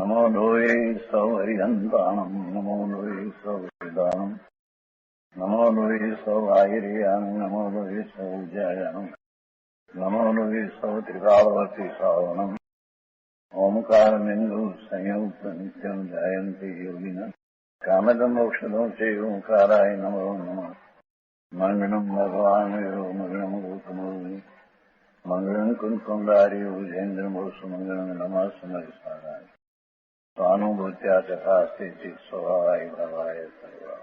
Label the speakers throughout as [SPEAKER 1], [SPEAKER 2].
[SPEAKER 1] नमो लोये सौहरिहन्ताणम् नमो लोये सौहृदानम् नमो लोये सौभागिर्यानम् नमो लोये सौज्यायानम् नमो लोये सौत्रिकालवती सावनम् ओंकारमिन्दु संयुक्त नित्यम् जायन्ति योगिनः कामदमोक्षदो चैव ओंकाराय नमो नमः मङ्गलम् भगवान् मङ्गलम् गौतमोऽग्नि मंगलम कुंकुंडारी उजेन्द्रमोसु मंगलम नमः समरिसाराय स्वानुभूत्या तथा स्थिति स्वभावाय भवाय सर्वाः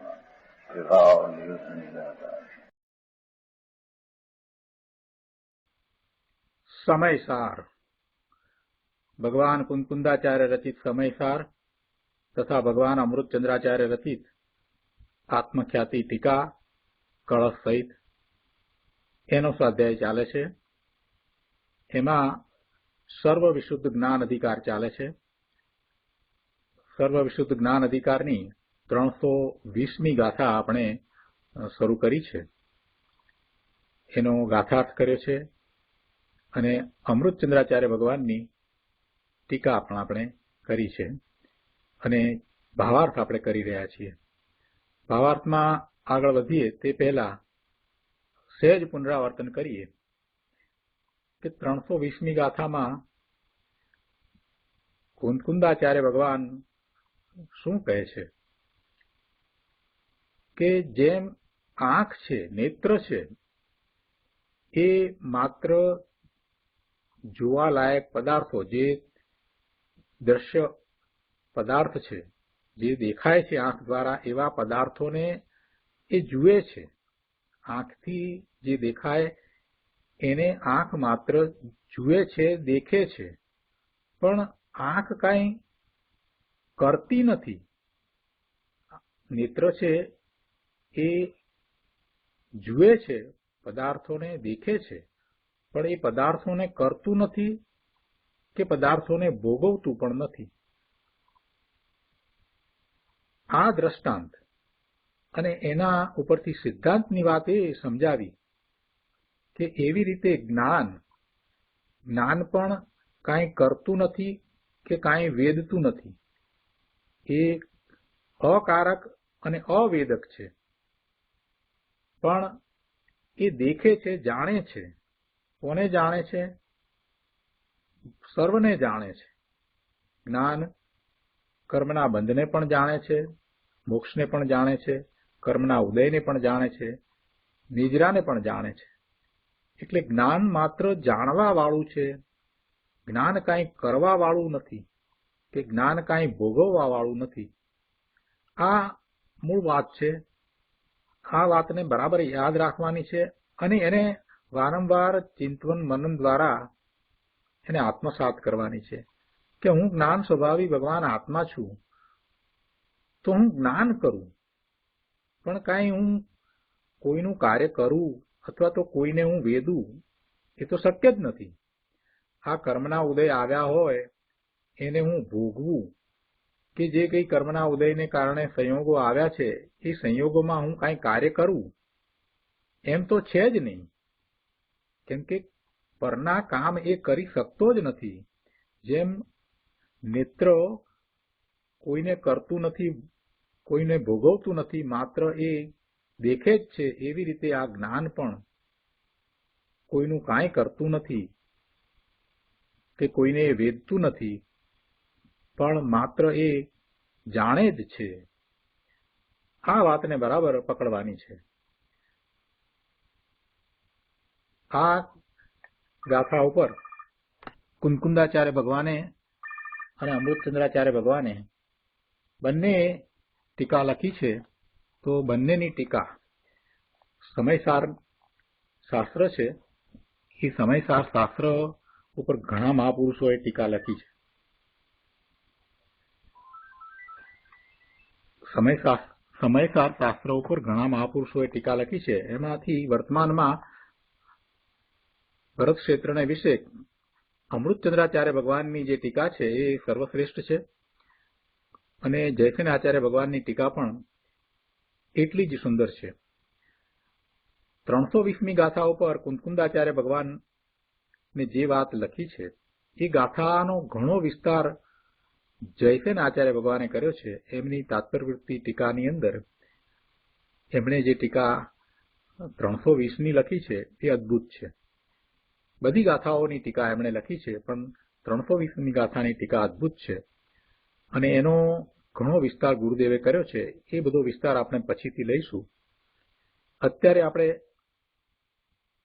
[SPEAKER 1] विभाव नियुक्त निराकार।
[SPEAKER 2] समयसार भगवान कुंकुंदाचार्य रचित समयसार तथा भगवान अमृतचंद्राचार्य रचित आत्मख्याति टीका कलश सहित एनो स्वाध्याय चाले छे। एमां सर्व विशुद्ध ज्ञान अधिकार चाले छे। सर्व विशुद्ध ज्ञान अधिकारनी 320મી गाथा आपणे शरू करी छे। एनो गाथार्थ कर्यो छे अने अमृतचंद्राचार्य भगवाननी टीका पण आपणे करी छे अने भावार्थ आपणे करी रह्या छीए। भावार्थमां आगळ वधीए ते पहेला सहज पुनरावर्तन करीए कि 320મી गाथामां कुंकुंदाचार्य भगवान शुं कहे छे के जेम आंख छे नेत्र छे ए मात्र जोवालायक पदार्थो जे दृश्य पदार्थ छे जे देखाय छे आंख द्वारा एवा पदार्थोने ए जुए छे। आंखथी जे देखाय एने आंख मात्र जुए छे देखे छे पण आंख काई करती नथी। नेत्र छे ए जुए छे पदार्थोने देखे छे पण ए पदार्थोने करतुं नथी के पदार्थोने भोगवतुं पण नथी। आ दृष्टांत अने एना उपरथी सिद्धांतनी वात ए समजावी के एवी रीते ज्ञान पण काई करतुं नथी के काई वेदतुं नथी। ए अकारक अने अवेदक छे पण ए देखे छे जाणे छे। कोने जाणे छे? सर्वने जाणे छे। ज्ञान कर्मना बंधने पण जाणे छे, मोक्षने पण जाणे छे, कर्मना उदयने पण जाणे छे, निजराने पण जाणे छे। એટલે જ્ઞાન માત્ર જાણવા વાળું છે। જ્ઞાન કાંઈ કરવા વાળું નથી કે જ્ઞાન કાંઈ ભોગવવા વાળું નથી। આ મૂળ વાત છે। આ વાતને બરાબર યાદ રાખવાની છે અને એને વારંવાર ચિંતન મનન દ્વારા એને આત્મસાત કરવાની છે કે હું જ્ઞાન સ્વભાવી ભગવાન આત્મા છું તો હું જ્ઞાન કરું પણ કાંઈ હું કોઈનું કાર્ય કરું अथवा तो कोईने हूँ वेदू ए तो शक्य ज नथी। आ कर्मना उदय आव्या होय एने हूँ भोगवू के जे कई कर्मना उदय ने कारणे संयोगो आव्या छे ए संयोगोमां हूँ काई कार्य करूं एम तो छे ज नहीं केम के परना काम ए करी शकतो ज नथी। जेम नेत्र कोईने करतुं नथी कोईने भोगवतुं नथी मात्र ए देखे ज छे एवी रीते आ ज्ञान पण कोईनुं कांई करतुं नथी के कोईने वेदतुं नथी पण मात्र ए जाणे ज छे। आ वातने बराबर पकड़वानी छे। आ गाथा उपर कुंकुंदाचार्य भगवाने अने अमृतचंद्राचार्य भगवाने बंने टीका लखी छे। तो बंनेनी टीका समयसार शास्त्र छे। ई समयसार शास्त्र उपर घणा महापुरुषोए टीका लखी छे। समयसार शास्त्र उपर घणा महापुरुषोए टीका लखी छे। एमांथी वर्तमानमां भरत क्षेत्रने विषे अमृतचंद्राचार्य भगवाननी जे टीका छे ए सर्वश्रेष्ठ छे अने जयसेन आचार्य भगवाननी टीका पण એટલી જ સુંદર છે। 320મી ગાથા ઉપર કુંકુંદાચાર્ય ભગવાન ને જે વાત લખી છે એ ગાથાનો ઘણો વિસ્તાર જયસેન આચાર્ય ભગવાને કર્યો છે એમની તાત્પર્યવૃત્તિ ટીકાની અંદર એમણે જે ટીકા 320ની લખી છે એ અદ્ભુત છે. બધી ગાથાઓની ટીકા એમણે લખી છે, પણ 320ની ગાથાની ટીકા અદ્ભુત છે અને એનો ઘણો વિસ્તાર ગુરુદેવે કર્યો છે. એ બધો વિસ્તાર આપણે પછીથી લઈશું. અત્યારે આપણે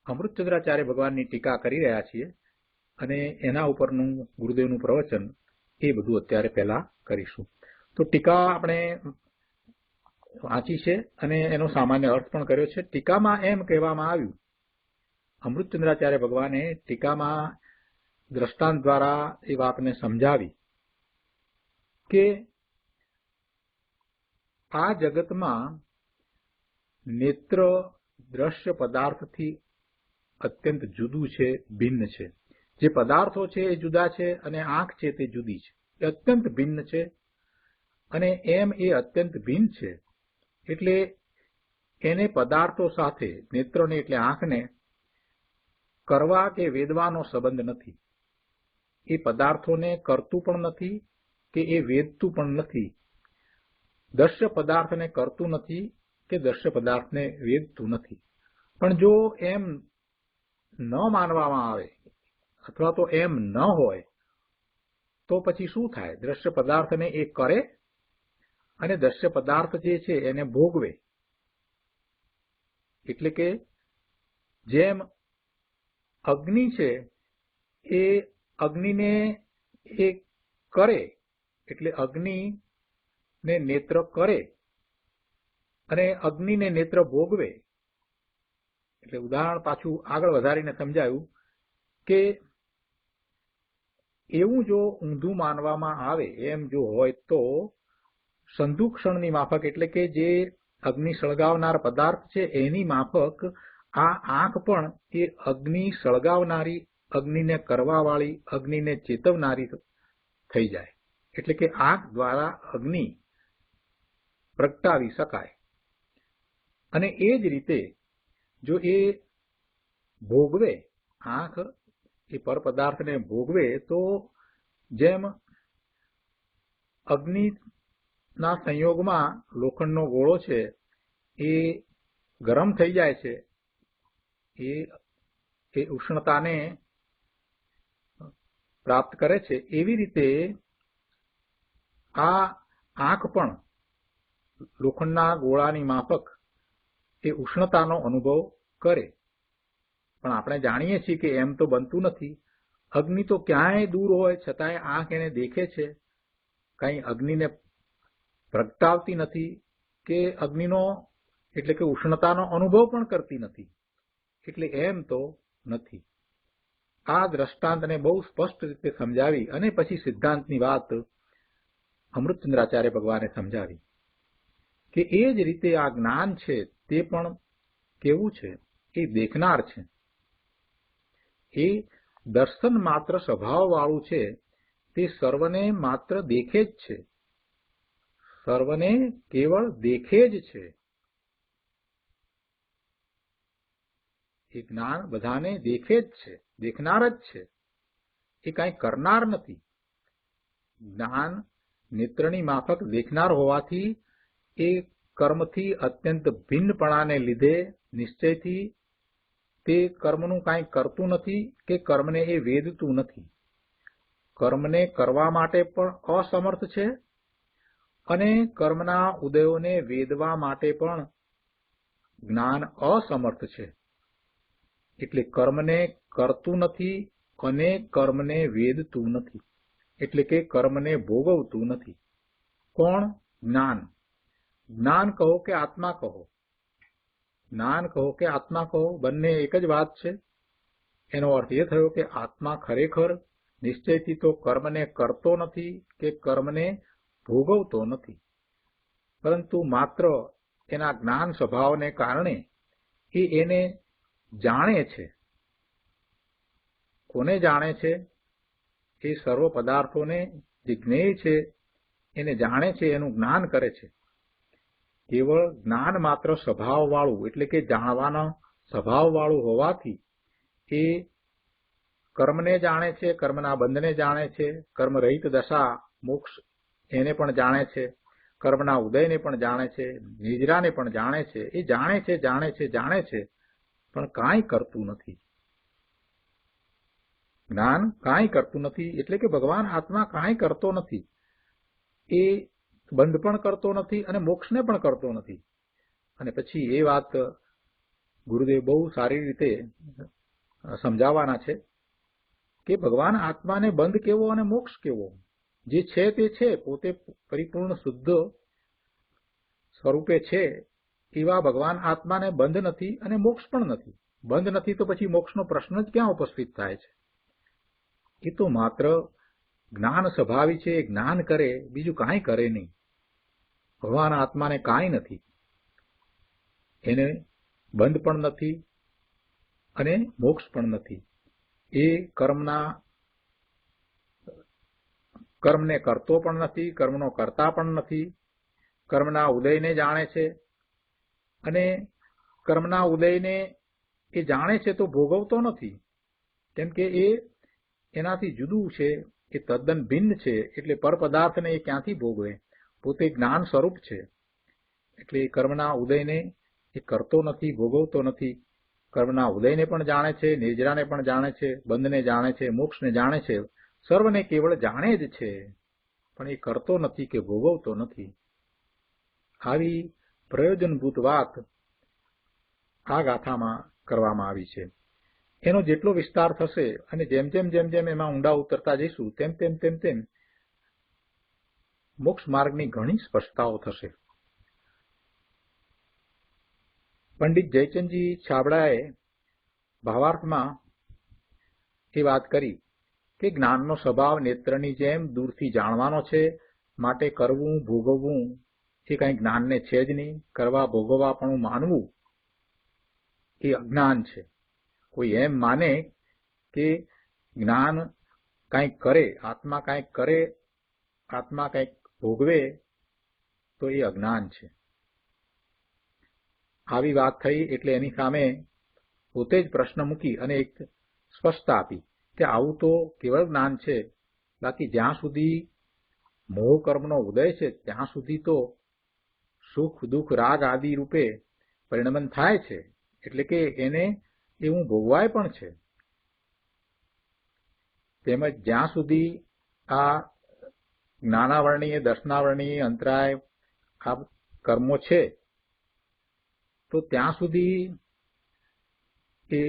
[SPEAKER 2] અમૃતચંદ્રાચાર્ય ભગવાનની ટીકા કરી રહ્યા છીએ અને એના ઉપરનું ગુરુદેવનું પ્રવચન એ બધું અત્યારે પહેલા કરીશું. તો ટીકા આપણે વાંચી છે અને એનો સામાન્ય અર્થ પણ કર્યો છે. ટીકામાં એમ કહેવામાં આવ્યું, અમૃતચંદ્રાચાર્ય ભગવાને ટીકામાં દ્રષ્ટાંત દ્વારા એ વાતને સમજાવી કે આ જગતમાં નેત્ર દ્રશ્ય પદાર્થથી અત્યંત જુદું છે, ભિન્ન છે. જે પદાર્થો છે એ જુદા છે અને આંખ છે તે જુદી છે, એ અત્યંત ભિન્ન છે. અને એમ એ અત્યંત ભિન્ન છે એટલે એને પદાર્થો સાથે, નેત્રોને એટલે આંખને કરવા કે વેદવાનો સંબંધ નથી. એ પદાર્થોને કરતું પણ નથી કે એ વેદતું પણ નથી. દ્રશ્ય પદાર્થને કરતું નથી કે દ્રશ્ય પદાર્થને વેદતું નથી. પણ જો એમ ન માનવામાં આવે અથવા તો એમ ન હોય તો પછી શું થાય? દ્રશ્ય પદાર્થને એ કરે અને દ્રશ્ય પદાર્થ જે છે એને ભોગવે. એટલે કે જેમ અગ્નિ છે એ અગ્નિને એ કરે, એટલે અગ્નિને નેત્ર કરે અને અગ્નિને નેત્ર ભોગવે. એટલે ઉદાહરણ પાછું આગળ વધારીને સમજાયું કે એવું જો ઊંધું માનવામાં આવે, એમ જો હોય તો સંદુક્ષણની માફક, એટલે કે જે અગ્નિ સળગાવનાર પદાર્થ છે એની માફક આ આંખ પણ એ અગ્નિ સળગાવનારી, અગ્નિને કરવાવાળી, અગ્નિને ચેતવનારી થઈ જાય. એટલે કે આંખ દ્વારા અગ્નિ પ્રગટાવી શકાય. અને એ જ રીતે જો એ ભોગવે, આંખ એ પર પદાર્થને ભોગવે, તો જેમ અગ્નિના સંયોગમાં લોખંડનો ગોળો છે એ ગરમ થઈ જાય છે, એ ઉષ્ણતાને પ્રાપ્ત કરે છે, એવી રીતે આ આંખ પણ લોખંડના ગોળાની માફક એ ઉષ્ણતાનો અનુભવ કરે. પણ આપણે જાણીએ છીએ કે એમ તો બનતું નથી. અગ્નિ તો ક્યાંય દૂર હોય છતાંય આંખ એને દેખે છે, કઈ અગ્નિને પ્રગટાવતી નથી કે અગ્નિનો એટલે કે ઉષ્ણતાનો અનુભવ પણ કરતી નથી. એટલે એમ તો નથી. આ દ્રષ્ટાંતને બહુ સ્પષ્ટ રીતે સમજાવી અને પછી સિદ્ધાંતની વાત અમૃતચંદ્રાચાર્ય ભગવાને સમજાવી કે એ જ રીતે આ જ્ઞાન છે તે પણ કેવું છે? એ દેખનાર છે. એ દર્શન માત્ર સ્વભાવવાળું છે. તે સર્વને માત્ર દેખે જ છે, સર્વને કેવળ દેખે જ છે. એ જ્ઞાન બધાને દેખે જ છે, દેખનાર જ છે. એ કાંઈ કરનાર નથી. જ્ઞાન નેત્રની માફક દેખનાર હોવાથી એ કર્મથી અત્યંત ભિન્નપણાને લીધે નિશ્ચયથી તે કર્મનું કાંઈ કરતું નથી કે કર્મને એ વેદતું નથી. કર્મને કરવા માટે પણ અસમર્થ છે અને કર્મના ઉદયોને વેદવા માટે પણ જ્ઞાન અસમર્થ છે. એટલે કર્મને કરતું નથી અને કર્મને વેદતું નથી. એટલે કે કર્મને ભોગવતું નથી. કોણ? જ્ઞાન. જ્ઞાન કહો કે આત્મા કહો, જ્ઞાન કહો કે આત્મા કહો, બંને એક જ વાત છે. એનો અર્થ એ થયો કે આત્મા ખરેખર નિશ્ચયથી તો કર્મને કરતો નથી કે કર્મને ભોગવતો નથી, પરંતુ માત્ર એના જ્ઞાન સ્વભાવને કારણે એ એને જાણે છે. કોને જાણે છે? એ સર્વ પદાર્થોને જે જ્ઞેય છે એને જાણે છે, એનું જ્ઞાન કરે છે. કેવળ જ્ઞાન માત્ર સ્વભાવવાળું, એટલે કે જાણવાના સ્વભાવવાળું હોવાથી એ કર્મને જાણે છે, કર્મના બંધને જાણે છે, કર્મરહિત દશા મોક્ષ એને પણ જાણે છે, કર્મના ઉદયને પણ જાણે છે, નિજરાને પણ જાણે છે. એ જાણે છે, જાણે છે, જાણે છે, પણ કાંઈ કરતું નથી. જ્ઞાન કાંઈ કરતું નથી, એટલે કે ભગવાન આત્મા કાંઈ કરતો નથી. એ બંધ પણ કરતો નથી અને મોક્ષને પણ કરતો નથી. અને પછી એ વાત ગુરુદેવ બહુ સારી રીતે સમજાવવાના છે કે ભગવાન આત્માને બંધ કેવો અને મોક્ષ કેવો. જે છે તે છે, પોતે પરિપૂર્ણ શુદ્ધ સ્વરૂપે છે એવા ભગવાન આત્માને બંધ નથી અને મોક્ષ પણ નથી. બંધ નથી તો પછી મોક્ષનો પ્રશ્ન જ ક્યાં ઉપસ્થિત થાય છે? એ તો માત્ર જ્ઞાન સ્વભાવી છે, જ્ઞાન કરે, બીજું કાંઈ કરે નહીં. ભગવાન આત્માને કાંઈ નથી, એને બંધ પણ નથી અને મોક્ષ પણ નથી. એ કર્મને કરતો પણ નથી, કર્મનો કરતા પણ નથી. કર્મના ઉદયને જાણે છે અને કર્મના ઉદયને એ જાણે છે તો ભોગવતો નથી, કેમ કે એ એનાથી જુદું છે, એ તદ્દન ભિન્ન છે. એટલે પરપદાર્થને એ ક્યાંથી ભોગવે? પોતે જ્ઞાન સ્વરૂપ છે. એટલે કર્મના ઉદયને એ કરતો નથી, ભોગવતો નથી. કર્મના ઉદયને પણ જાણે છે, નિર્જરાને પણ જાણે છે, બંધને જાણે છે, મોક્ષને જાણે છે, સર્વને કેવળ જાણે જ છે, પણ એ કરતો નથી કે ભોગવતો નથી. આવી પ્રયોજનભૂત વાત આ ગાથામાં કરવામાં આવી છે. એનો જેટલો વિસ્તાર થશે અને જેમ જેમ એમાં ઊંડા ઉતરતા જઈશું તેમ મોક્ષ માર્ગની ઘણી સ્પષ્ટતાઓ થશે. પંડિત જયચંદજી છાબડાએ ભાવાર્થમાં એ વાત કરી કે જ્ઞાનનો સ્વભાવ નેત્રની જેમ દૂરથી જાણવાનો છે, માટે કરવું ભોગવવું એ કંઈ જ્ઞાનને છે જ નહીં. કરવા ભોગવવા પણ માનવું એ અજ્ઞાન છે. કોઈ એમ માને કે જ્ઞાન કંઈક કરે, આત્મા કંઈક કરે, આત્મા કંઈક ભોગવે, તો એ અજ્ઞાન છે. આવી વાત થઈ એટલે એની સામે પોતે જ પ્રશ્ન મૂકી અને એક સ્પષ્ટતા આપી કે આવું તો કેવળ જ્ઞાન છે, બાકી જ્યાં સુધી મોહ કર્મનો ઉદય છે ત્યાં સુધી તો સુખ દુઃખ રાગ આદિ રૂપે પરિણમન થાય છે. એટલે કે એને એવું ભોગવાય પણ છે. તેમજ જ્યાં સુધી આ જ્ઞાનાવરણીય, દર્શનાવરણીય, અંતરાય આ કર્મો છે તો ત્યાં સુધી એ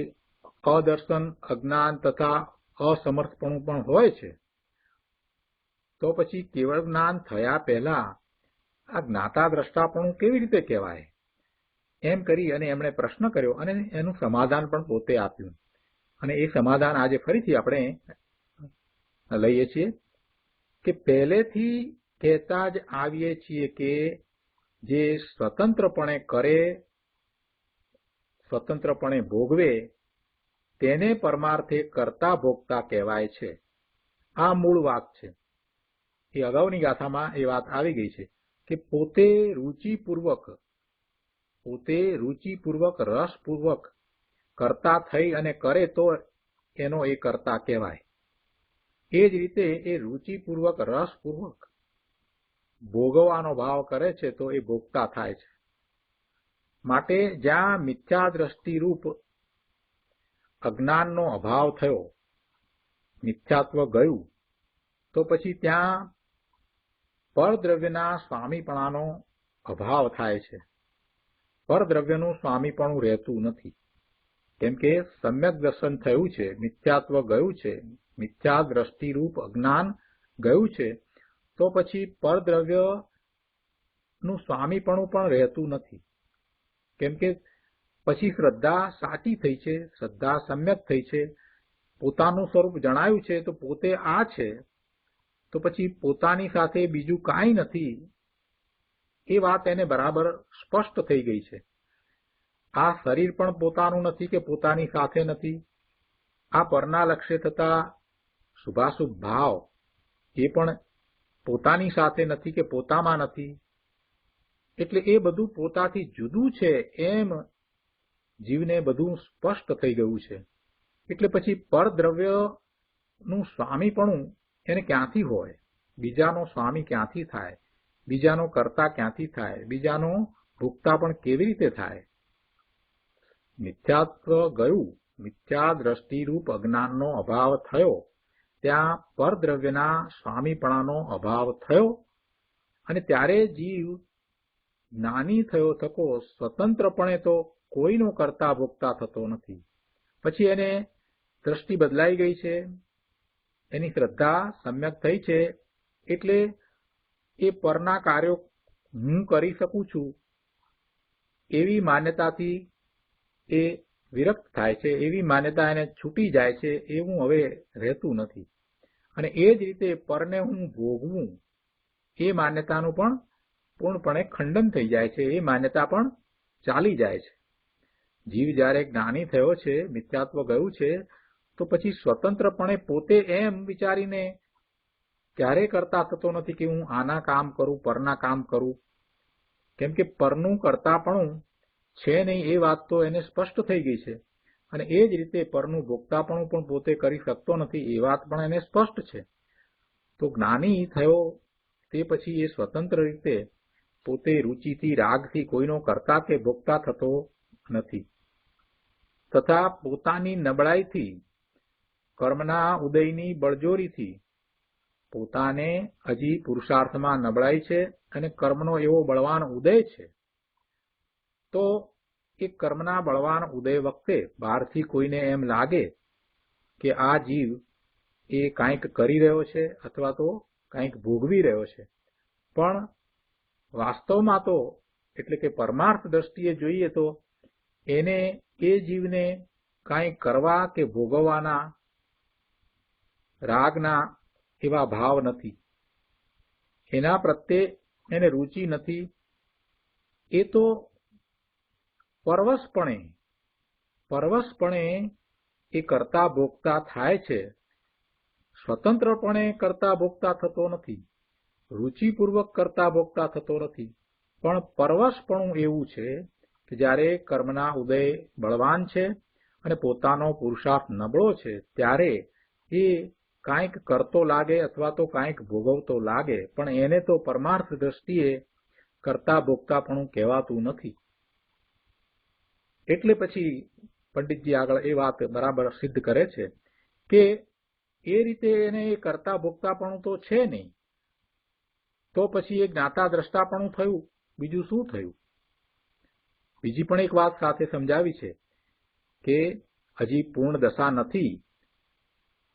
[SPEAKER 2] અદર્શન, અજ્ઞાન તથા અસમર્થપણું પણ હોય છે. તો પછી કેવળ જ્ઞાન થયા પહેલા આ જ્ઞાતા દ્રષ્ટાપણું કેવી રીતે કહેવાય? એમ કરી અને એમણે પ્રશ્ન કર્યો અને એનું સમાધાન પણ પોતે આપ્યું. અને એ સમાધાન આજે ફરીથી આપણે લઈએ છીએ કે પહેલેથી કહેતા જ આવીએ છીએ કે જે સ્વતંત્રપણે કરે, સ્વતંત્રપણે ભોગવે, તેને પરમાર્થે કરતા ભોગતા કહેવાય છે. આ મૂળ વાત છે. એ અગાઉની ગાથામાં એ વાત આવી ગઈ છે કે પોતે રુચિપૂર્વક રસપૂર્વક કરતા થઈ અને કરે તો એનો એ કરતા કહેવાય. એ જ રીતે એ રુચિપૂર્વક રસપૂર્વક ભોગવવાનો ભાવ કરે છે તો એ ભોગતા થાય છે. માટે જ્યાં મિથ્યા દ્રષ્ટિરૂપ અજ્ઞાનનો અભાવ થયો, મિથ્યાત્વ ગયું, તો પછી ત્યાં પરદ્રવ્યના સ્વામીપણાનો અભાવ થાય છે. પરદ્રવ્યનું સ્વામીપણું રહેતું નથી, કેમ કે સમ્યક દર્શન થયું છે, મિથ્યાત્વ ગયું છે, મિથ્યા દ્રષ્ટિરૂપ અજ્ઞાન ગયું છે, તો પછી પરદ્રવ્યનું સ્વામીપણું પણ રહેતું નથી. કેમ કે પછી શ્રદ્ધા સાચી થઈ છે, શ્રદ્ધા સમ્યક થઈ છે, પોતાનું સ્વરૂપ જણાયું છે, તો પોતે આ છે, તો પછી પોતાની સાથે બીજું કાંઈ નથી, એ વાત એને બરાબર સ્પષ્ટ થઈ ગઈ છે. આ શરીર પણ પોતાનું નથી કે પોતાની સાથે નથી. આ પરના લક્ષ્ય થતા શુભાશુભ ભાવ એ પણ પોતાની સાથે નથી કે પોતામાં નથી. એટલે એ બધું પોતાથી જુદું છે એમ જીવને બધું સ્પષ્ટ થઈ ગયું છે. એટલે પછી પરદ્રવ્યનું સ્વામીપણું એને ક્યાંથી હોય? બીજાનો સ્વામી ક્યાંથી થાય, બીજાનો કર્તા ક્યાંથી થાય, બીજાનો ભોગતા પણ કેવી રીતે થાય? મિથ્યાત્વ ગયું, મિથ્યા દ્રષ્ટિરૂપ અજ્ઞાનનો અભાવ થયો, ત્યાં પરદ્રવ્યના સ્વામીપણાનો અભાવ થયો, અને ત્યારે જીવ જ્ઞાની થયો થકો સ્વતંત્રપણે તો કોઈનો કર્તા ભોગતા થતો નથી. પછી એને દ્રષ્ટિ બદલાઈ ગઈ છે, એની શ્રદ્ધા સમ્યક થઈ છે, એટલે એ પરના કાર્યો હું કરી શકું છું એવી માન્યતાથી એ વિરક્ત થાય છે, એવી માન્યતા એને છૂટી જાય છે, એવું હવે રહેતું નથી. અને એ જ રીતે પરને હું ભોગવું એ માન્યતાનું પણ પૂર્ણપણે ખંડન થઈ જાય છે, એ માન્યતા પણ ચાલી જાય છે. જીવ જ્યારે જ્ઞાની થયો છે, મિથ્યાત્વ ગયું છે, તો પછી સ્વતંત્રપણે પોતે એમ વિચારીને ક્યારેય કરતા થતો નથી કે હું આના કામ કરું, પરના કામ કરું, કેમ કે પરનું કરતાપણું છે નહીં એ વાત તો એને સ્પષ્ટ થઈ ગઈ છે, અને એ જ રીતે પરનું ભોગતાપણું પણ પોતે કરી શકતો નથી એ વાત પણ એને સ્પષ્ટ છે. તો જ્ઞાની થયો તે પછી એ સ્વતંત્ર રીતે પોતે રુચિથી, રાગથી કોઈનો કરતા કે ભોગતા થતો નથી, તથા પોતાની નબળાઈથી, કર્મના ઉદયની બળજોરીથી, પોતાને હજી પુરુષાર્થમાં નબળાઈ છે અને કર્મનો એવો બળવાન ઉદય છે, તો એ કર્મના બળવાન ઉદય વખતે બહારથી કોઈને એમ લાગે કે આ જીવ એ કાંઈક કરી રહ્યો છે અથવા તો કાંઈક ભોગવી રહ્યો છે, પણ વાસ્તવમાં તો એટલે કે પરમાર્થ દ્રષ્ટિએ જોઈએ તો એને એ જીવને કાંઈ કરવા કે ભોગવવાના રાગના એવા ભાવ નથી, એના પ્રત્યે એને રુચિ નથી. એ તો પરવશપણે એ કરતા ભોગતા થાય છે, સ્વતંત્રપણે કરતા ભોગતા થતો નથી, રુચિપૂર્વક કરતા ભોગતા થતો નથી, પણ પરવશપણું એવું છે કે જ્યારે કર્મના ઉદય બળવાન છે અને પોતાનો પુરુષાર્થ નબળો છે, ત્યારે એ કાંઈક કરતો લાગે અથવા તો કાંઈક ભોગવતો લાગે, પણ એને તો પરમાર્થ દ્રષ્ટિએ કરતા ભોગતાપણું કહેવાતું નથી. એટલે પછી પંડિતજી આગળ એ વાત બરાબર સિદ્ધ કરે છે કે એ રીતે એને એ કરતા ભોગતાપણું તો છે નહીં, તો પછી એ જ્ઞાતા દ્રષ્ટાપણું થયું, બીજું શું થયું? બીજી પણ એક વાત સાથે સમજાવી છે કે હજી પૂર્ણ દશા નથી,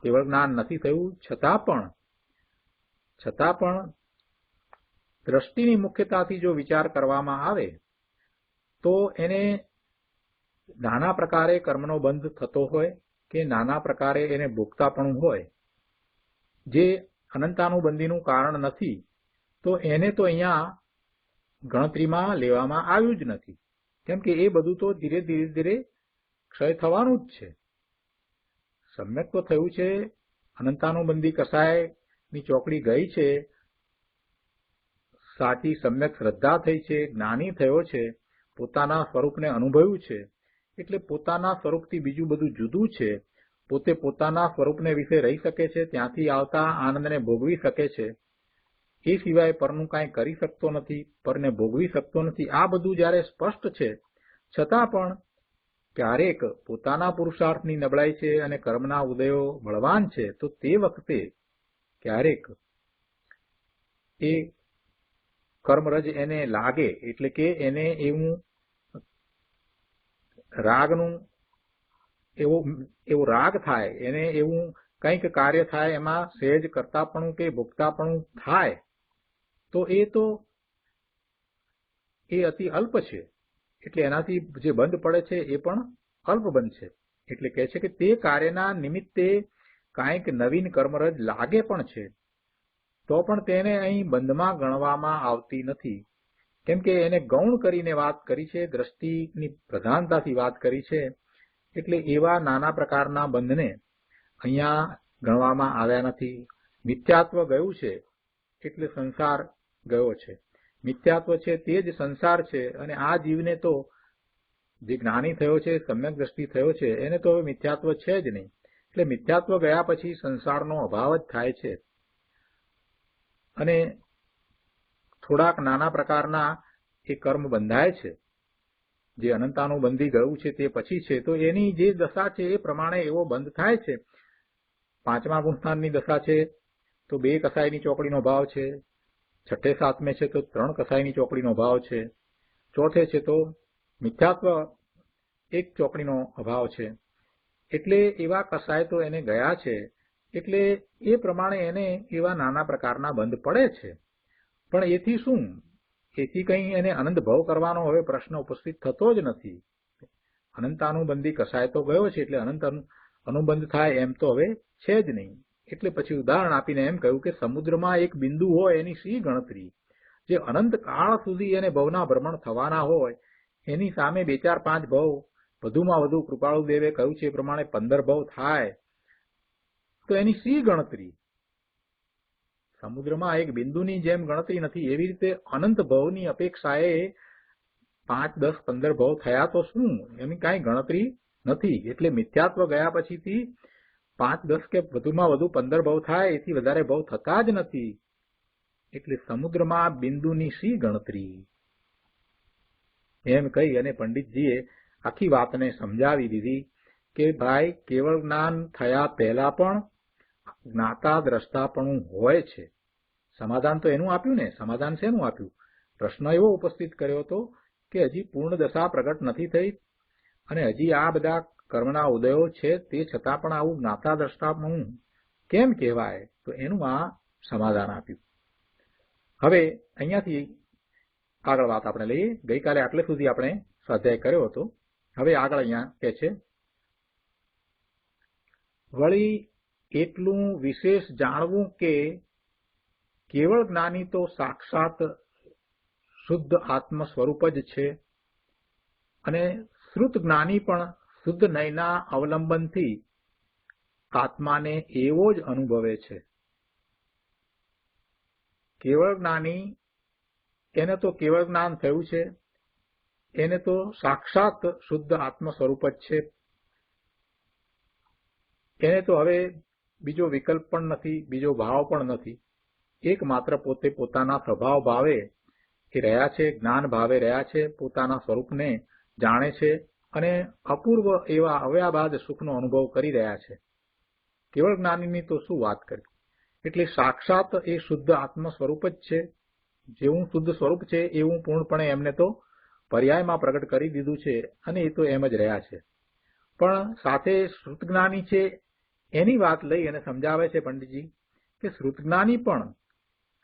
[SPEAKER 2] કેવળ જ્ઞાન નથી થયું, છતાં પણ દ્રષ્ટિની મુખ્યતાથી જો વિચાર કરવામાં આવે તો એને નાના પ્રકારે કર્મનો બંધ થતો હોય કે નાના પ્રકારે એને ભોગતાપણું હોય, જે અનંતાનુબંધીનું કારણ નથી, તો એને તો અહીંયા ગણતરીમાં લેવામાં આવ્યું જ નથી, કેમ કે એ બધું તો ધીરે ધીરે ક્ષય થવાનું જ છે. સમ્યક તો થયું છે, અનંતાનુબંધી કસાયની ચોકડી ગઈ છે, સાચી સમ્યક શ્રદ્ધા થઈ છે, જ્ઞાની થયો છે, પોતાના સ્વરૂપને અનુભવ્યું છે, એટલે પોતાના સ્વરૂપથી બીજું બધું જુદું છે, પોતે પોતાના સ્વરૂપને વિશે રહી શકે છે, ત્યાંથી આવતા આનંદને ભોગવી શકે છે, એ સિવાય પરનું કાંઈ કરી શકતો નથી, પરને ભોગવી શકતો નથી. આ બધું જ્યારે સ્પષ્ટ છે, છતાં પણ ક્યારેક પોતાના પુરુષાર્થની નબળાઈ છે અને કર્મના ઉદયો બળવાન છે, તો તે વખતે ક્યારેક એ કર્મરજ એને લાગે, એટલે કે એને એવું રાગનું એવો રાગ થાય, એને એવું કંઈક કાર્ય થાય, એમાં સહેજ કરતાપણું કે ભોગતાપણું થાય, તો એ અતિ અલ્પ છે, એટલે એનાથી જે બંધ પડે છે એ પણ અલ્પ બંધ છે. એટલે કહે છે કે તે કાર્યના નિમિત્તે કાંઈક નવીન કર્મરજ લાગે પણ છે, તો પણ તેને અહીં બંધમાં ગણવામાં આવતી નથી, કેમ કે એને ગૌણ કરીને વાત કરી છે, દ્રષ્ટિની પ્રધાનતાથી વાત કરી છે, એટલે એવા નાના પ્રકારના બંધને અહીંયા ગણવામાં આવ્યા નથી. મિથ્યાત્વ ગયું છે એટલે સંસાર ગયો છે, મિથ્યાત્વ છે તે જ સંસાર છે, અને આ જીવને તો જે જ્ઞાની થયો છે, સમ્યક દ્રષ્ટિ થયો છે, એને તો હવે મિથ્યાત્વ છે જ નહીં, એટલે મિથ્યાત્વ ગયા પછી સંસારનો અભાવ જ થાય છે. અને થોડાક નાના પ્રકારના એ કર્મ બંધાય છે, જે અનંતાનુબંધી ગયું છે તે પછી છે, તો એની જે દશા છે એ પ્રમાણે એવો બંધ થાય છે. પાંચમા ગુણસ્થાનની દશા છે તો 2 કસાઈની ચોકડીનો ભાવ છે, છઠ્ઠે સાતમે છે તો 3 કસાઈની ચોકડીનો ભાવ છે, ચોથે છે તો મિથ્યાત્વ 1 ચોકડીનો અભાવ છે. એટલે એવા કસાય તો એને ગયા છે, એટલે એ પ્રમાણે એને એવા નાના પ્રકારના બંધ પડે છે. પણ એથી શું? એથી કંઈ એને અનંત ભવ કરવાનો હવે પ્રશ્ન ઉપસ્થિત થતો જ નથી. અનંતાનુબંધી કસાય તો ગયો છે, એટલે અનંત અનુબંધ થાય એમ તો હવે છે જ નહીં. એટલે પછી ઉદાહરણ આપીને એમ કહ્યું કે સમુદ્રમાં એક બિંદુ હોય એની શી ગણતરી? જે અનંત કાળ સુધી એને ભવના ભ્રમણ થવાના હોય એની સામે 2, 4, 5 ભવ વધુમાં વધુ કૃપાળુ દેવે કહ્યું છે એ પ્રમાણે 15 ભવ થાય તો એની શી ગણતરી? સમુદ્રમાં એક બિંદુની જેમ ગણતરી નથી, એવી રીતે અનંત ભવની અપેક્ષાએ 5, 10, 15 ભવ થયા તો શું? એની કાંઈ ગણતરી નથી. એટલે મિથ્યાત્વ ગયા પછીથી 5, 10 કે વધુમાં વધુ 15 ભવ થાય, એથી વધારે ભવ થતા જ નથી. એટલે સમુદ્રમાં બિંદુની શી ગણતરી? એમ કહી અને પંડિતજીએ આખી વાતને સમજાવી દીધી કે ભાઈ, કેવળ જ્ઞાન થયા પહેલા પણ જ્ઞાતા દ્રષ્ટાપણું હોય છે. સમાધાન તો એનું આપ્યું ને. સમાધાન શેનું આપ્યું? પ્રશ્ન એવો ઉપસ્થિત કર્યો હતો કે હજી પૂર્ણ દશા પ્રગટ નથી થઈ અને હજી આ બધા કર્મના ઉદયો છે, તે છતાં પણ આવું જ્ઞાતા દ્રષ્ટાપણું કેમ કહેવાય? તો એનું આ સમાધાન આપ્યું. હવે અહીંયાથી આગળ વાત આપણે લઈએ. ગઈકાલે આટલે સુધી આપણે સ્વાધ્યાય કર્યો હતો. હવે આગળ અહીંયા કહે છે, વળી એટલું વિશેષ જાણવું કે કેવળ જ્ઞાની તો સાક્ષાત શુદ્ધ આત્મ સ્વરૂપ જ છે અને શ્રુત જ્ઞાની પણ શુદ્ધ નયના અવલંબનથી આત્માને એવો જ અનુભવે છે. કેવળ જ્ઞાની, એને તો કેવળ જ્ઞાન થયું છે, એને તો સાક્ષાત શુદ્ધ આત્મ સ્વરૂપ જ છે. એને તો હવે બીજો વિકલ્પ પણ નથી, બીજો ભાવ પણ નથી. એકમાત્ર પોતે પોતાના સ્વભાવ ભાવે એ રહ્યા છે, જ્ઞાન ભાવે રહ્યા છે, પોતાના સ્વરૂપને જાણે છે અને અપૂર્વ એવા આવ્યા બાદ સુખનો અનુભવ કરી રહ્યા છે. કેવળ જ્ઞાનીની તો શું વાત કરી? એટલે સાક્ષાત એ શુદ્ધ આત્મ સ્વરૂપ જ છે. જેવું શુદ્ધ સ્વરૂપ છે એવું પૂર્ણપણે એમને તો પર્યાયમાં પ્રગટ કરી દીધું છે અને એ તો એમ જ રહ્યા છે. પણ સાથે શ્રુત જ્ઞાની છે એની વાત લઈ અને સમજાવે છે પંડિતજી કે શ્રુત જ્ઞાની પણ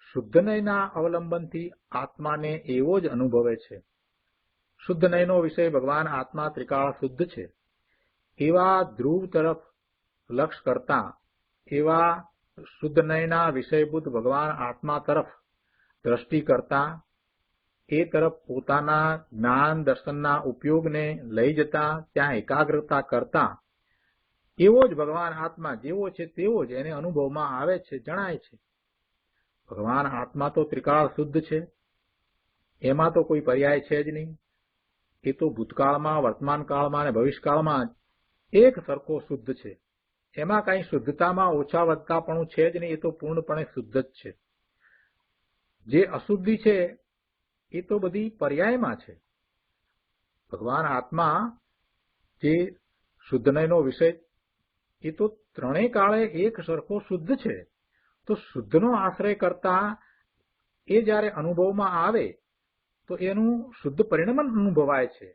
[SPEAKER 2] શુદ્ધ નયના અવલંબનથી આત્માને એવો જ અનુભવે છે. શુદ્ધ નયનો વિષય ભગવાન આત્મા ત્રિકાળ શુદ્ધ છે એવા ધ્રુવ તરફ લક્ષ કરતા, એવા શુદ્ધ નયના વિષયભૂત ભગવાન આત્મા તરફ દ્રષ્ટિ કરતા, એ તરફ પોતાના જ્ઞાન દર્શનના ઉપયોગને લઈ જતા, ત્યાં એકાગ્રતા કરતા, એવો જ ભગવાન આત્મા જેવો છે તેવો જ એને અનુભવમાં આવે છે, જણાય છે. ભગવાન આત્મા તો ત્રિકાળ શુદ્ધ છે, એમાં તો કોઈ પર્યાય છે જ નહીં. એ તો ભૂતકાળમાં, વર્તમાન કાળમાં અને ભવિષ્યકાળમાં એક સરખો શુદ્ધ છે. એમાં કઈ શુદ્ધતામાં ઓછા વધતાપણું છે જ નહીં. એ તો પૂર્ણપણે શુદ્ધ જ છે. જે અશુદ્ધિ છે એ તો બધી પર્યાયમાં છે. ભગવાન આત્મા જે શુદ્ધ નયનો વિષય, એ તો ત્રણેય કાળે એક સરખો શુદ્ધ છે. તો શુદ્ધનો આશ્રય કરતા એ જ્યારે અનુભવમાં આવે તો એનું શુદ્ધ પરિણમન અનુભવાય છે.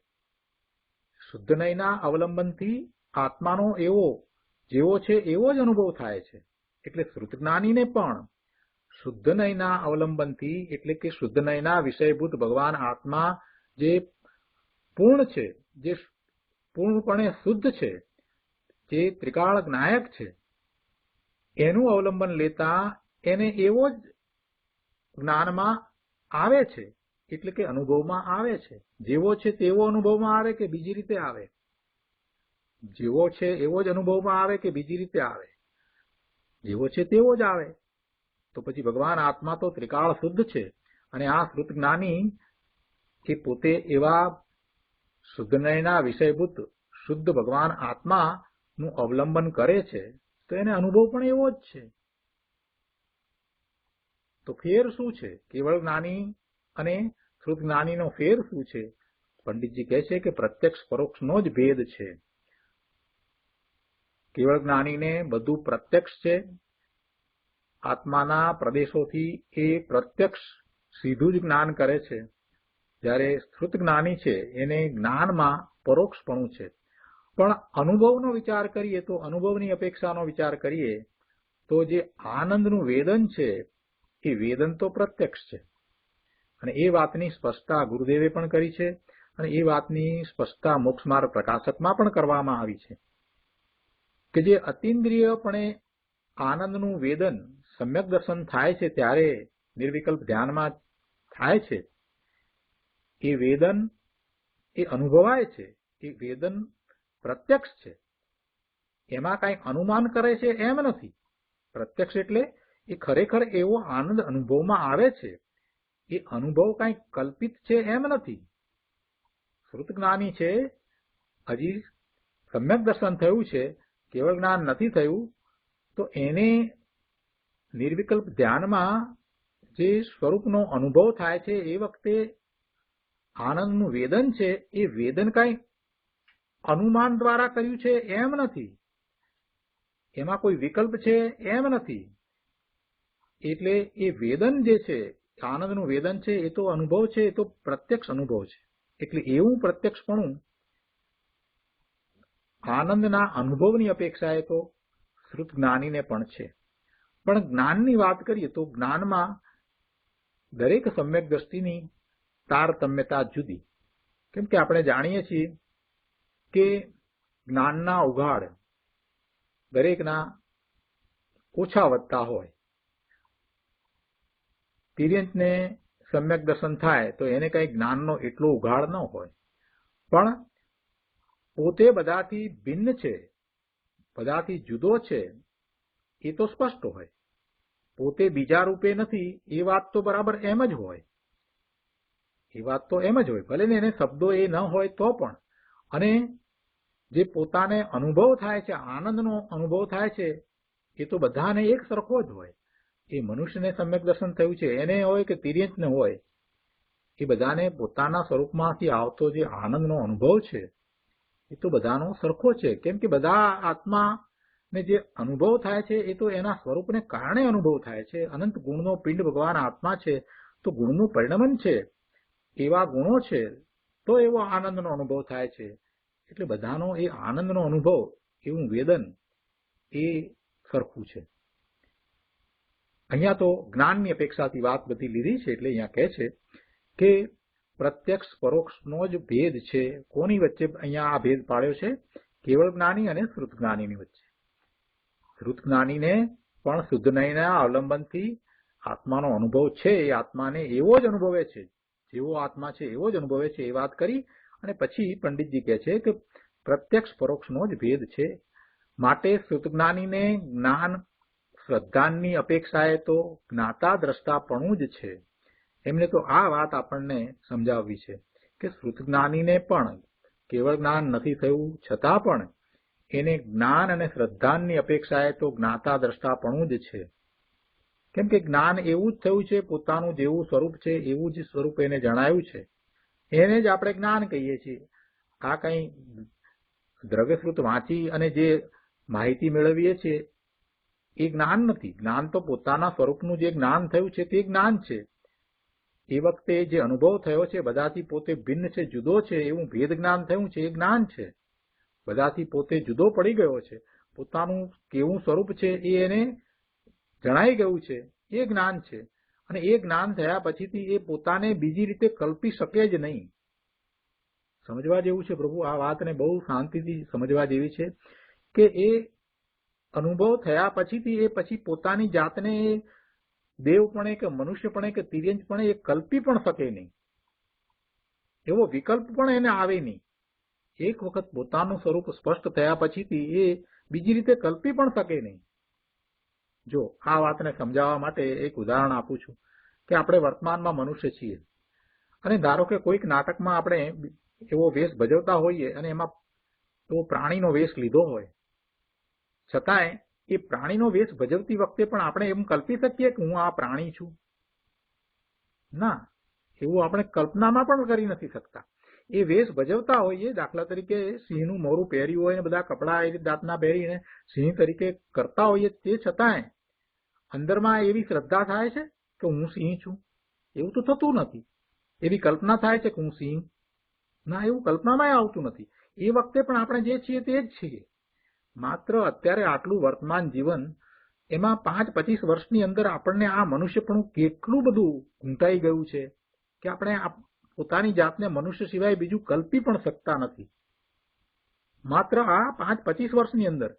[SPEAKER 2] શુદ્ધ નયના અવલંબનથી આત્માનો એવો જેવો છે એવો જ અનુભવ થાય છે. એટલે શ્રુત જ્ઞાનીને પણ શુદ્ધ નયના અવલંબનથી, એટલે કે શુદ્ધ નયના વિષયભૂત ભગવાન આત્મા જે પૂર્ણ છે, જે પૂર્ણપણે શુદ્ધ છે, જે ત્રિકાળ જ્ઞાયક છે, એનું અવલંબન લેતા એને એવો જ જ્ઞાનમાં આવે છે, એટલે કે અનુભવમાં આવે છે. જેવો છે તેવો અનુભવમાં આવે કે બીજી રીતે આવે? જેવો છે એવો જ અનુભવમાં આવે કે બીજી રીતે આવે? જેવો છે તેવો જ આવે. તો પછી ભગવાન આત્મા તો ત્રિકાળ શુદ્ધ છે અને આ શ્રુત જ્ઞાની એ પોતે એવા શુદ્ધ નયના વિષયભૂત શુદ્ધ ભગવાન આત્માનું અવલંબન કરે છે, તો એને અનુભવ પણ એવો જ છે. તો ફેર શું છે? કેવળ જ્ઞાની અને શ્રુત જ્ઞાનીનો ફેર શું છે? પંડિતજી કહે છે કે પ્રત્યક્ષ પરોક્ષનો જ ભેદ છે. કેવળ જ્ઞાનીને બધું પ્રત્યક્ષ છે, આત્માના પ્રદેશોથી એ પ્રત્યક્ષ સીધું જ જ્ઞાન કરે છે. જ્યારે શ્રુત જ્ઞાની છે એને જ્ઞાનમાં પરોક્ષપણું છે. પણ અનુભવનો વિચાર કરીએ તો, અનુભવની અપેક્ષાનો વિચાર કરીએ તો જે આનંદનું વેદન છે એ વેદન તો પ્રત્યક્ષ છે. અને એ વાતની સ્પષ્ટતા ગુરુદેવે પણ કરી છે અને એ વાતની સ્પષ્ટતા મોક્ષમાર્ગ પ્રકાશકમાં પણ કરવામાં આવી છે કે જે અતિન્દ્રિયપણે આનંદનું વેદન સમ્યક દર્શન થાય છે ત્યારે નિર્વિકલ્પ ધ્યાનમાં થાય છે. એ વેદન એ અનુભવાય છે, એ વેદન પ્રત્યક્ષ છે. એમાં કઈ અનુમાન કરે છે એમ નથી. પ્રત્યક્ષ એટલે એ ખરેખર એવો આનંદ અનુભવમાં આવે છે. એ અનુભવ કઈ કલ્પિત છે એમ નથી. શ્રુત જ્ઞાની છે, હજી સમ્યક દર્શન થયું છે, કેવળ જ્ઞાન નથી થયું, તો એને નિર્વિકલ્પ ધ્યાનમાં જે સ્વરૂપનો અનુભવ થાય છે એ વખતે આનંદનું વેદન છે, એ વેદન કઈ અનુમાન દ્વારા કર્યું છે એમ નથી. એમાં કોઈ વિકલ્પ છે એમ નથી. એટલે એ વેદન જે છે, આનંદનું વેદન છે, એ તો અનુભવ છે, એ તો પ્રત્યક્ષ અનુભવ છે. એટલે એવું પ્રત્યક્ષપણું આનંદના અનુભવની અપેક્ષાએ તો શ્રુત જ્ઞાનીને પણ છે. પણ જ્ઞાનની વાત કરીએ તો જ્ઞાનમાં દરેક સમ્યક દ્રષ્ટિની તારતમ્યતા જુદી. કેમ કે આપણે જાણીએ છીએ કે જ્ઞાનના ઉઘાડ દરેકના ઓછા વધતા હોય. તિર્યંતને સમ્યક દર્શન થાય તો એને કઈ જ્ઞાનનો એટલો ઉઘાડ ન હોય, પણ પોતે બધાથી ભિન્ન છે, બધાથી જુદો છે, એ તો સ્પષ્ટ હોય. પોતે બીજા રૂપે નથી એ વાત તો બરાબર એમ જ હોય. એ વાત તો એમ જ હોય, ભલે ને એને શબ્દો એ ન હોય તો પણ. અને જે પોતાને અનુભવ થાય છે, આનંદનો અનુભવ થાય છે, એ તો બધાને એક સરખો જ હોય. એ મનુષ્યને સમ્યક દર્શન થયું છે એને હોય કે તિર્યંતને હોય, એ બધાને પોતાના સ્વરૂપમાંથી આવતો જે આનંદનો અનુભવ છે એ તો બધાનો સરખો છે. કેમ કે બધા આત્માને જે અનુભવ થાય છે એ તો એના સ્વરૂપને કારણે અનુભવ થાય છે. અનંત ગુણનો પિંડ ભગવાન આત્મા છે, તો ગુણનું પરિણમન છે, એવા ગુણો છે, તો એવો આનંદનો અનુભવ થાય છે. એટલે બધાનો એ આનંદનો અનુભવ, એવું વેદન એ સરખું છે. અહીંયા તો જ્ઞાનની અપેક્ષાથી વાત બધી લીધી છે. એટલે અહીંયા કહે છે કે પ્રત્યક્ષ પરોક્ષનો જ ભેદ છે. કોની વચ્ચે અહીંયા આ ભેદ પાડ્યો છે? કેવળ જ્ઞાની અને શ્રુત જ્ઞાનીની વચ્ચે. શ્રુત જ્ઞાનીને પણ શુદ્ધ નયનના અવલંબનથી આત્માનો અનુભવ છે, એ આત્માને એવો જ અનુભવે છે, જેવો આત્મા છે એવો જ અનુભવે છે, એ વાત કરી. અને પછી પંડિતજી કહે છે કે પ્રત્યક્ષ પરોક્ષનો જ ભેદ છે. માટે શ્રુત જ્ઞાનીને જ્ઞાન શ્રદ્ધાની અપેક્ષાએ તો જ્ઞાતા દ્રષ્ટાપણું જ છે. એમને તો આ વાત આપણને સમજાવવી છે કે શ્રુત જ્ઞાનીને પણ કેવળ જ્ઞાન નથી થયું છતાં પણ એને જ્ઞાન અને શ્રદ્ધાની અપેક્ષાએ તો જ્ઞાતા દ્રષ્ટાપણું જ છે. કેમ કે જ્ઞાન એવું જ થયું છે, પોતાનું જેવું સ્વરૂપ છે એવું જ સ્વરૂપ એને જણાયું છે, એને જ આપણે જ્ઞાન કહીએ છીએ. આ કઈ દ્રવ્યશ્રુત વાંચી અને જે માહિતી મેળવીએ છીએ એ જ્ઞાન નથી. જ્ઞાન તો પોતાના સ્વરૂપનું જે જ્ઞાન થયું છે તે જ્ઞાન છે. એ વખતે જે અનુભવ થયો છે બધાથી પોતે ભિન્ન છે, જુદો છે, એવું ભેદ જ્ઞાન થયું છે, એ જ્ઞાન છે. બધાથી પોતે જુદો પડી ગયો છે, પોતાનું કેવું સ્વરૂપ છે એ એને જણાઈ ગયું છે, એ જ્ઞાન છે. અને એ જ્ઞાન થયા પછીથી એ પોતાને બીજી રીતે કલ્પી શકે જ નહીં. સમજવા જેવું છે પ્રભુ, આ વાતને બહુ શાંતિથી સમજવા જેવી છે કે એ અનુભવ થયા પછીથી એ પછી પોતાની જાતને દેવપણે કે મનુષ્યપણે કે તિર્યંતપણે એ કલ્પી પણ શકે નહીં. એવો વિકલ્પ પણ એને આવે નહીં. એક વખત પોતાનું સ્વરૂપ સ્પષ્ટ થયા પછીથી એ બીજી રીતે કલ્પી પણ શકે નહીં. જો આ વાતને સમજાવવા માટે એક ઉદાહરણ આપું છું કે આપણે વર્તમાનમાં મનુષ્ય છીએ અને ધારો કે કોઈક નાટકમાં આપણે એવો વેશ ભજવતા હોઈએ અને એમાં તો પ્રાણીનો વેશ લીધો હોય, છતાંય એ પ્રાણીનો વેશ ભજવતી વખતે પણ આપણે એમ કલ્પી શકીએ કે હું આ પ્રાણી છું. ના, એવું આપણે કલ્પનામાં પણ કરી નથી શકતા. એ વેશ ભજવતા હોઈએ, દાખલા તરીકે સિંહનું મોરું પહેર્યું હોય ને બધા કપડા દાંતના પહેરીને સિંહ તરીકે કરતા હોઈએ, તે છતાંય અંદરમાં એવી શ્રદ્ધા થાય છે કે હું સિંહ છું, એવું તો થતું નથી. એવી કલ્પના થાય છે કે હું સિંહ, ના, એવું કલ્પનામાં આવતું નથી. એ વખતે પણ આપણે જે છીએ તે જ છીએ. માત્ર અત્યારે આટલું વર્તમાન જીવન, એમાં 5-25 વર્ષની અંદર આપણને આ મનુષ્યપણું કેટલું બધું ઘૂંટાઈ ગયું છે કે આપણે પોતાની જાતને મનુષ્ય સિવાય બીજું કલ્પી પણ શકતા નથી. માત્ર આ 5-25 વર્ષની અંદર.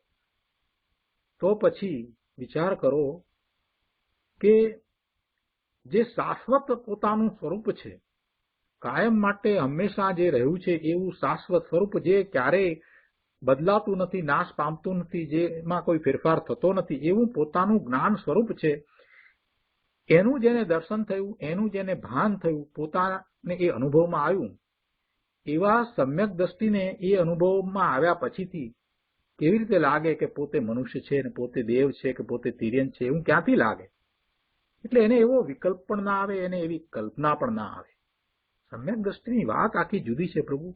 [SPEAKER 2] તો પછી વિચાર કરો કે જે શાશ્વત પોતાનું સ્વરૂપ છે, કાયમ માટે હંમેશા જે રહ્યું છે એવું શાશ્વત સ્વરૂપ, જે ક્યારેય બદલાતું નથી, નાશ પામતું નથી, જેમાં કોઈ ફેરફાર થતો નથી, એવું પોતાનું જ્ઞાન સ્વરૂપ છે. એનું જેને દર્શન થયું, એનું જેને ભાન થયું, પોતાને એ અનુભવમાં આવ્યું, એવા સમ્યક દ્રષ્ટિને એ અનુભવમાં આવ્યા પછીથી કેવી રીતે લાગે કે પોતે મનુષ્ય છે ને પોતે દેવ છે કે પોતે તિર્યન છે? એવું ક્યાંથી લાગે? એટલે એને એવો વિકલ્પ પણ ના આવે, એને એવી કલ્પના પણ ના આવે. સમ્યક દ્રષ્ટિની વાત આખી જુદી છે પ્રભુ.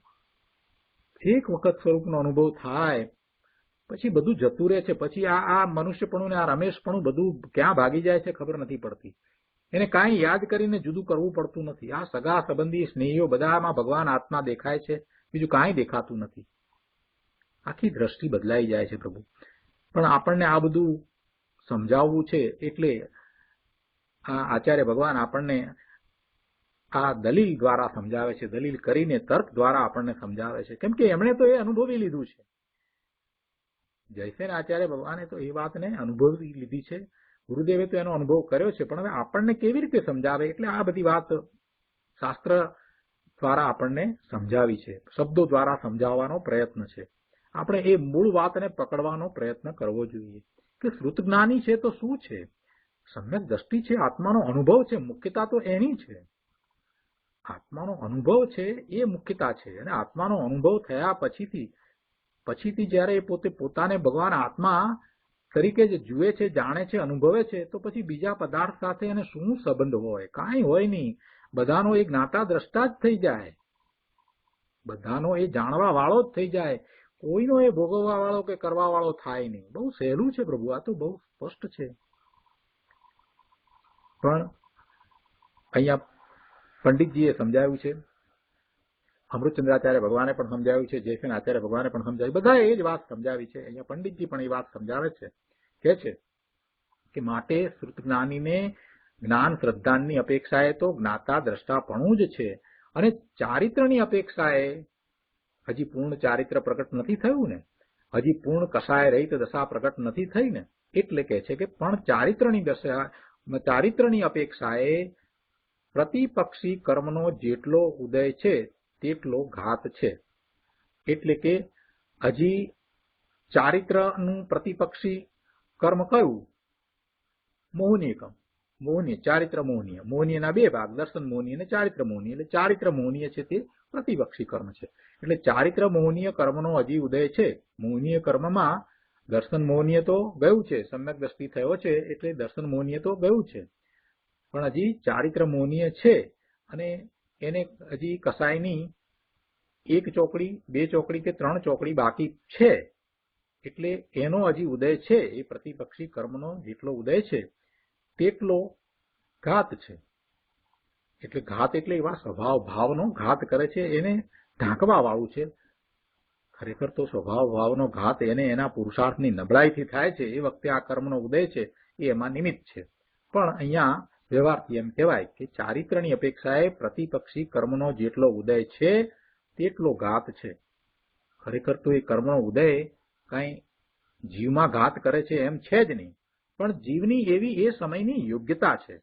[SPEAKER 2] એક વખત સ્વરૂપનો અનુભવ થાય પછી બધું જતું રહે છે. પછી આ મનુષ્યપણું ને આ રમેશપણું બધું ક્યાં ભાગી જાય છે ખબર નથી પડતી. એને કાંઈ યાદ કરીને જુદું કરવું પડતું નથી. આ સગા સંબંધી સ્નેહીઓ બધામાં ભગવાન આત્મા દેખાય છે, બીજું કાંઈ દેખાતું નથી. આખી દ્રષ્ટિ બદલાઈ જાય છે પ્રભુ. પણ આપણને આ બધું સમજાવવું છે એટલે આ આચાર્ય ભગવાન આપણને આ દલીલ દ્વારા સમજાવે છે. દલીલ કરીને તર્ક દ્વારા આપણને સમજાવે છે, કેમ કે એમણે તો એ અનુભવી લીધું છે. જયસેન આચાર્ય ભગવાને તો એ વાતને અનુભવી લીધી છે. ગુરુદેવે તો એનો અનુભવ કર્યો છે. પણ હવે આપણને કેવી રીતે સમજાવે? એટલે આ બધી વાત શાસ્ત્ર દ્વારા આપણને સમજાવી છે, શબ્દો દ્વારા સમજાવવાનો પ્રયત્ન છે. આપણે એ મૂળ વાતને પકડવાનો પ્રયત્ન કરવો જોઈએ કે શ્રુત જ્ઞાની છે તો શું છે? સમ્યક દ્રષ્ટિ છે, આત્માનો અનુભવ છે. મુખ્યતા તો એની છે. આત્માનો અનુભવ છે એ મુખ્યતા છે. અને આત્માનો અનુભવ થયા પછીથી જ્યારે એ પોતે પોતાને ભગવાન આત્મા તરીકે જે જુએ છે, જાણે છે, અનુભવે છે, તો પછી બીજા પદાર્થ સાથે એને શું સંબંધ હોય? કાંઈ હોય નહીં. બધાનો એ જ્ઞાતા દ્રષ્ટા જ થઈ જાય, બધાનો એ જાણવા વાળો જ થઈ જાય. કોઈનો એ ભોગવવા વાળો કે કરવા વાળો થાય નહીં. બહુ સહેલું છે પ્રભુ, આ તો બહુ સ્પષ્ટ છે. પણ અહીંયા પંડિતજીએ સમજાવ્યું છે, અમૃતચંદ્રાચાર્ય ભગવાને પણ સમજાવ્યું છે, જયસેન આચાર્ય ભગવાને પણ સમજાવ્યું, બધાએ એ જ વાત સમજાવી છે. અહીંયા પંડિતજી પણ એ વાત સમજાવે છે, કે છે કે માટે શ્રુત જ્ઞાનીને જ્ઞાન શ્રદ્ધાની અપેક્ષાએ તો જ્ઞાતા દ્રષ્ટાપણું જ છે. અને ચારિત્રની અપેક્ષાએ હજી પૂર્ણ ચારિત્ર પ્રગટ નથી થયું ને, હજી પૂર્ણ કસાય રહિત દશા પ્રગટ નથી થઈ ને, એટલે કે છે કે પણ ચારિત્રની અપેક્ષાએ પ્રતિપક્ષી કર્મનો જેટલો ઉદય છે તેટલો ઘાત છે. એટલે કે હજી ચારિત્રનું પ્રતિપક્ષી કર્મ કયું? મોહનીય કર્મ. મોહનીય, ચારિત્ર મોહનીય. મોહનીયના બે ભાગ, દર્શન મોહનીય અને ચારિત્ર મોહનીય. એટલે ચારિત્ર મોહનીય છે તે પ્રતિપક્ષી કર્મ છે. એટલે ચારિત્ર મોહનીય કર્મનો હજી ઉદય છે. મોહનીય કર્મમાં દર્શન મોહનીય તો ગયું છે, સમ્યક દ્રષ્ટિ થયો છે એટલે દર્શન મોહનીય તો ગયું છે, પણ હજી ચારિત્ર મોહનીય છે. અને એને હજી કસાયની 1 ચોકડી 2 ચોકડી કે 3 ચોકડી બાકી છે. એટલે એનો હજી ઉદય છે. એ પ્રતિપક્ષી કર્મનો જેટલો ઉદય છે તેટલો ઘાત છે. એટલે ઘાત એટલે એવા સ્વભાવ ભાવનો ઘાત કરે છે, એને ઢાંકવા વાળું છે. ખરેખર તો સ્વભાવ ભાવનો ઘાત એને એના પુરુષાર્થની નબળાઈથી થાય છે. એ વખતે આ કર્મનો ઉદય છે એ એમાં નિમિત્ત છે. પણ અહીંયા વ્યવહારથી એમ કહેવાય કે ચારિત્રની અપેક્ષાએ પ્રતિપક્ષી કર્મનો જેટલો ઉદય છે તેટલો ઘાત છે. ખરેખર તો એ કર્મનો ઉદય કઈ જીવમાં ઘાત કરે છે એમ છે જ નહીં, પણ જીવની એવી એ સમયની યોગ્યતા છે.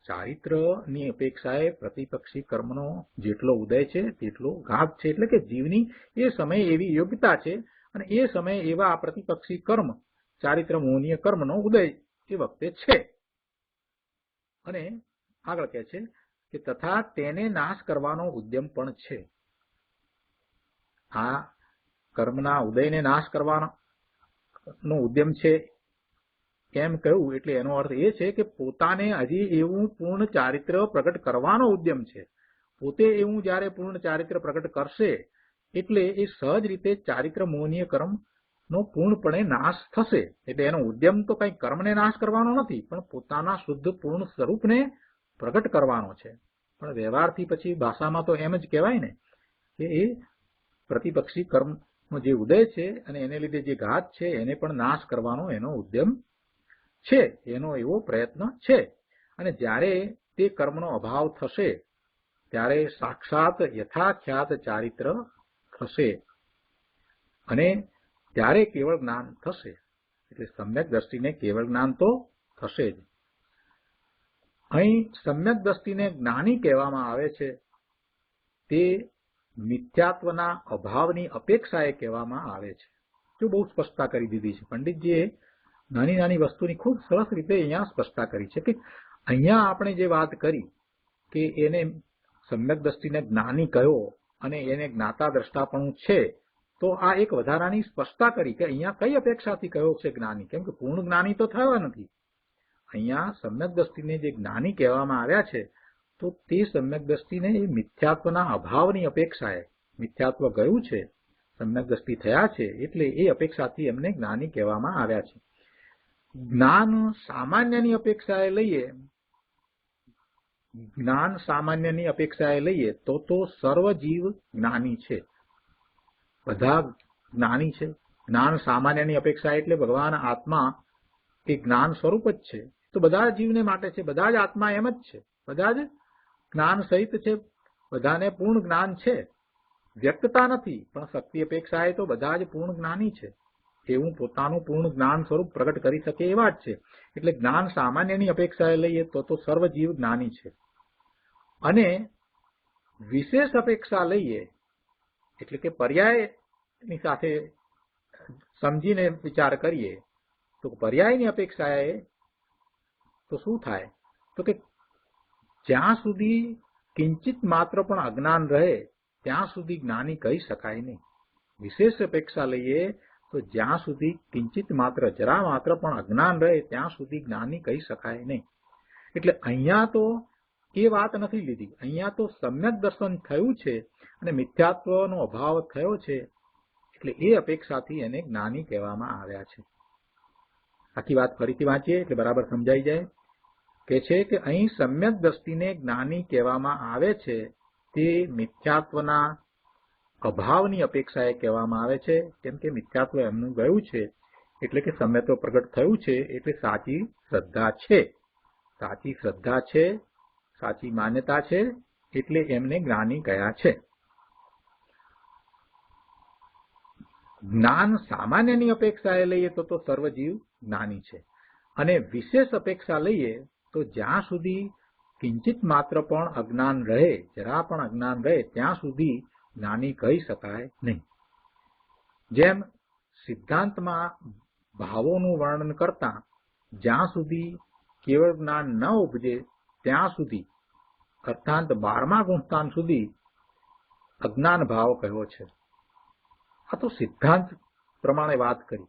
[SPEAKER 2] ચારિત્રની અપેક્ષાએ પ્રતિપક્ષી કર્મનો જેટલો ઉદય છે તેટલો ઘાત છે. એટલે કે જીવની એ સમયે એવી યોગ્યતા છે અને એ સમયે એવા પ્રતિપક્ષી કર્મ, ચારિત્ર મોહનીય કર્મનો ઉદય એ વખતે છે. અને આગળ કહે છે કે તથા તેને નાશ કરવાનો ઉદ્યમ પણ છે. આ કર્મના ઉદયને નાશ કરવાનો ઉદ્યમ છે એમ કહ્યું એટલે એનો અર્થ એ છે કે પોતાને હજી એવું પૂર્ણ ચારિત્ર પ્રગટ કરવાનો ઉદ્યમ છે. પોતે એવું જ્યારે પૂર્ણ ચારિત્ર પ્રગટ કરશે એટલે એ સહજ રીતે ચારિત્ર મોહનીય કર્મનો પૂર્ણપણે નાશ થશે. એટલે એનો ઉદ્યમ તો કઈ કર્મને નાશ કરવાનો નથી, પણ પોતાના શુદ્ધ પૂર્ણ સ્વરૂપને પ્રગટ કરવાનો છે. પણ વ્યવહારથી પછી ભાષામાં તો એમ જ કહેવાય ને કે એ પ્રતિપક્ષી કર્મનો જે ઉદય છે અને એને લીધે જે ઘાત છે એને પણ નાશ કરવાનો એનો ઉદ્યમ છે, એનો એવો પ્રયત્ન છે. અને જ્યારે તે કર્મનો અભાવ થશે ત્યારે સાક્ષાત યથાખ્યાત ચારિત્ર થશે અને ત્યારે કેવળ જ્ઞાન થશે. એટલે સમ્યક દ્રષ્ટિને કેવળ જ્ઞાન તો થશે જ. અહીં સમ્યક દ્રષ્ટિને જ્ઞાની કહેવામાં આવે છે તે મિથ્યાત્વના અભાવની અપેક્ષાએ કહેવામાં આવે છે. જો બહુ સ્પષ્ટતા કરી દીધી છે પંડિતજીએ. નાની નાની વસ્તુની ખૂબ સરસ રીતે અહીંયા સ્પષ્ટતા કરી છે કે અહીંયા આપણે જે વાત કરી કે એને સમ્યક દ્રષ્ટિને જ્ઞાની કહ્યો અને એને જ્ઞાતા દ્રષ્ટાપણું છે, તો આ એક વધારાની સ્પષ્ટતા કરી કે અહીંયા કઈ અપેક્ષાથી કહ્યો છે જ્ઞાની, કેમ કે પૂર્ણ જ્ઞાની તો થયો નથી. અહીંયા સમ્યક દ્રષ્ટિને જે જ્ઞાની કહેવામાં આવ્યા છે તો તે સમ્યક દ્રષ્ટિને એ મિથ્યાત્વના અભાવની અપેક્ષાએ, મિથ્યાત્વ ગયું છે, સમ્યક દ્રષ્ટિ થયા છે એટલે એ અપેક્ષાથી એમને જ્ઞાની કહેવામાં આવ્યા છે. જ્ઞાન સામાન્યની અપેક્ષાએ લઈએ, જ્ઞાન સામાન્યની અપેક્ષાએ લઈએ તો સર્વ જીવ જ્ઞાની છે, બધા જ્ઞાની છે. જ્ઞાન સામાન્યની અપેક્ષા એટલે ભગવાન આત્મા એ જ્ઞાન સ્વરૂપ જ છે, તો બધા જીવને માટે છે. બધા જ આત્મા એમ જ છે, બધા જ જ્ઞાન સહિત છે, બધાને પૂર્ણ જ્ઞાન છે. વ્યક્તતા નથી, પણ શક્તિ અપેક્ષાએ તો બધા જ પૂર્ણ જ્ઞાની છે. એવું પોતાનું પૂર્ણ જ્ઞાન સ્વરૂપ પ્રગટ કરી શકે એવા જ છે. એટલે જ્ઞાન સામાન્યની અપેક્ષાએ લઈએ તો સર્વ જીવ જ્ઞાની છે. અને વિશેષ અપેક્ષા લઈએ એટલે કે પર્યાયની સાથે સમજીને વિચાર કરીએ તો પર્યાયની અપેક્ષાએ તો શું થાય તો કે જ્યાં સુધી કિંચિત માત્ર પણ અજ્ઞાન રહે ત્યાં સુધી જ્ઞાની કહી શકાય નહીં. વિશેષ અપેક્ષા લઈએ તો જ્યાં સુધી કિંચિત માત્ર જરા માત્ર પણ અજ્ઞાન રહે ત્યાં સુધી જ્ઞાની કહી શકાય નહીં. એટલે અહીંયા તો એ વાત નથી લીધી. અહીંયા તો સમ્યક દર્શન થયું છે અને મિથ્યાત્વનો અભાવ થયો છે એટલે એ અપેક્ષાથી એને જ્ઞાની કહેવામાં આવ્યા છે. આખી વાત ફરીથી વાંચીએ એટલે બરાબર સમજાઈ જાય. કે છે કે અહીં સમ્યક દ્રષ્ટિને જ્ઞાની કહેવામાં આવે છે તે મિથ્યાત્વના અભાવની અપેક્ષાએ કહેવામાં આવે છે. કેમ કે મિથ્યાત્વ એમનું ગયું છે એટલે કે સમ્યત્વ પ્રગટ થયું છે એટલે સાચી શ્રદ્ધા છે, સાચી શ્રદ્ધા છે, સાચી માન્યતા છે એટલે એમને જ્ઞાની કહ્યા છે. જ્ઞાન સામાન્યની અપેક્ષાએ લઈએ તો સર્વ જીવ જ્ઞાની છે. અને વિશેષ અપેક્ષા લઈએ તો જ્યાં સુધી કિંચિત માત્ર પણ અજ્ઞાન રહે, જરા પણ અજ્ઞાન રહે ત્યાં સુધી જ્ઞાની કહી શકાય નહીં. જેમ સિદ્ધાંતમાં ભાવોનું વર્ણન કરતા જ્યાં સુધી કેવળ જ્ઞાન ન ઉપજે ત્યાં સુધી અર્થાંત 12મા ગુણસ્થાન સુધી અજ્ઞાન ભાવ કહ્યો છે. આ તો સિદ્ધાંત પ્રમાણે વાત કરી.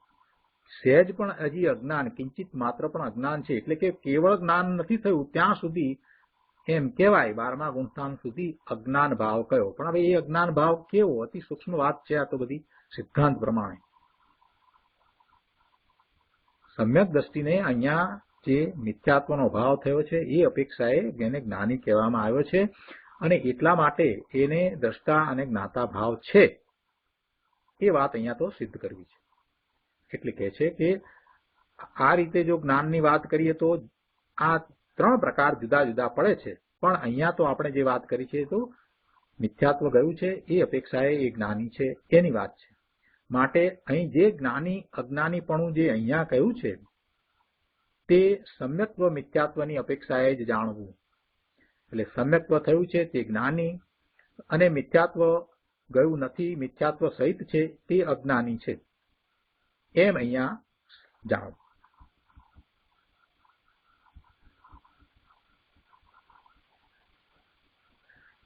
[SPEAKER 2] સહેજ પણ હજી અજ્ઞાન, કિંચિત માત્ર પણ અજ્ઞાન છે એટલે કે કેવળ જ્ઞાન નથી થયું ત્યાં સુધી એમ કહેવાય 12મા ગુણસ્થાન સુધી અજ્ઞાન ભાવ કયો. પણ હવે એ અજ્ઞાન ભાવ કેવો, અતિ સૂક્ષ્મ વાત છે આ તો બધી સિદ્ધાંત પ્રમાણે. સમ્યક દ્રષ્ટિને અહીંયા જે મિથ્યાત્વનો ભાવ થયો છે એ અપેક્ષાએ એને જ્ઞાની કહેવામાં આવ્યો છે અને એટલા માટે એને દ્રષ્ટા અને જ્ઞાતા ભાવ છે એ વાત અહીંયા તો સિદ્ધ કરવી છે. એટલે કહે છે કે આ રીતે જો જ્ઞાનની વાત કરીએ તો આ 3 પ્રકાર જુદા જુદા પડે છે, પણ અહીંયા તો આપણે જે વાત કરી છે તો મિથ્યાત્વ ગયું છે એ અપેક્ષાએ એ જ્ઞાની છે એની વાત છે. માટે અહીં જે જ્ઞાની અજ્ઞાનીપણું જે અહીંયા કહ્યું છે તે સમ્યક્ત્વ મિથ્યાત્વની અપેક્ષાએ જ જાણવું. એટલે સમ્યક્ત્વ થયું છે તે જ્ઞાની અને મિથ્યાત્વ ગયું નથી, મિથ્યાત્વ સહિત છે તે અજ્ઞાની છે એમ અહીંયા જાણવું.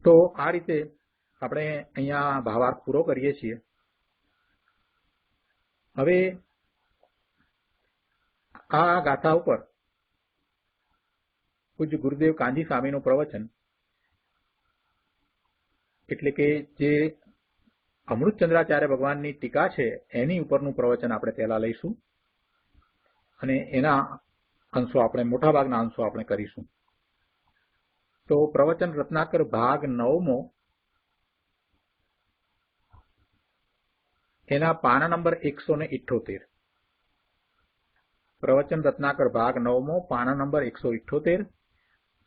[SPEAKER 2] તો આ રીતે આપણે અહીંયા ભાવાર્થ પૂરો કરીએ છીએ. હવે આ ગાથા ઉપર પૂજ્ય ગુરુદેવ કાંજી સ્વામીનું પ્રવચન એટલે કે જે અમૃતચંદ્રાચાર્ય ભગવાનની ટીકા છે એની ઉપરનું પ્રવચન આપણે પહેલા લઈશું અને એના અંશો આપણે મોટાભાગના અંશો આપણે કરીશું. તો પ્રવચન રત્નાકર ભાગ 9મો એના પાના નંબર 178. પ્રવચન રત્નાકર ભાગ 9મો પાના નંબર 178,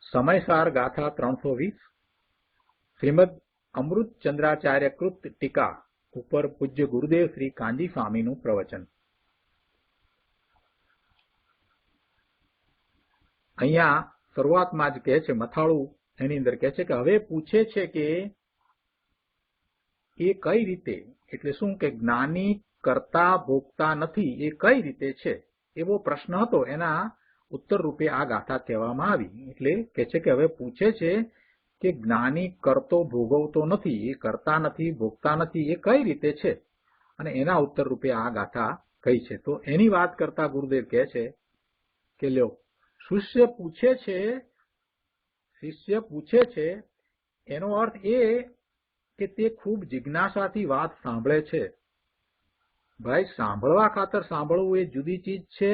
[SPEAKER 2] સમયસાર ગાથા 320, શ્રીમદ અમૃતચંદ્રાચાર્ય કૃત ટીકા ઉપર પૂજ્ય ગુરુદેવ શ્રી કાંજી સ્વામીનું પ્રવચન. અહીંયા શરૂઆતમાં જ કહે છે, મથાળું એની અંદર કહે છે કે હવે પૂછે છે કે એ કઈ રીતે, એટલે શું કે જ્ઞાની કરતા ભોગતા નથી એ કઈ રીતે છે એવો પ્રશ્ન હતો. એના ઉત્તર રૂપે આ ગાથા કહેવામાં આવી. એટલે કહે છે કે હવે પૂછે છે કે જ્ઞાની કરતો ભોગવતો નથી, એ કરતા નથી ભોગતા નથી એ કઈ રીતે છે, અને એના ઉત્તર રૂપે આ ગાથા કઈ છે. તો એની વાત કરતા ગુરુદેવ કહે છે કે લ્યો, શિષ્ય પૂછે છે એનો અર્થ એ કે તે ખૂબ જિજ્ઞાસાથી વાત સાંભળે છે. ભાઈ, સાંભળવા ખાતર સાંભળવું એ જુદી ચીજ છે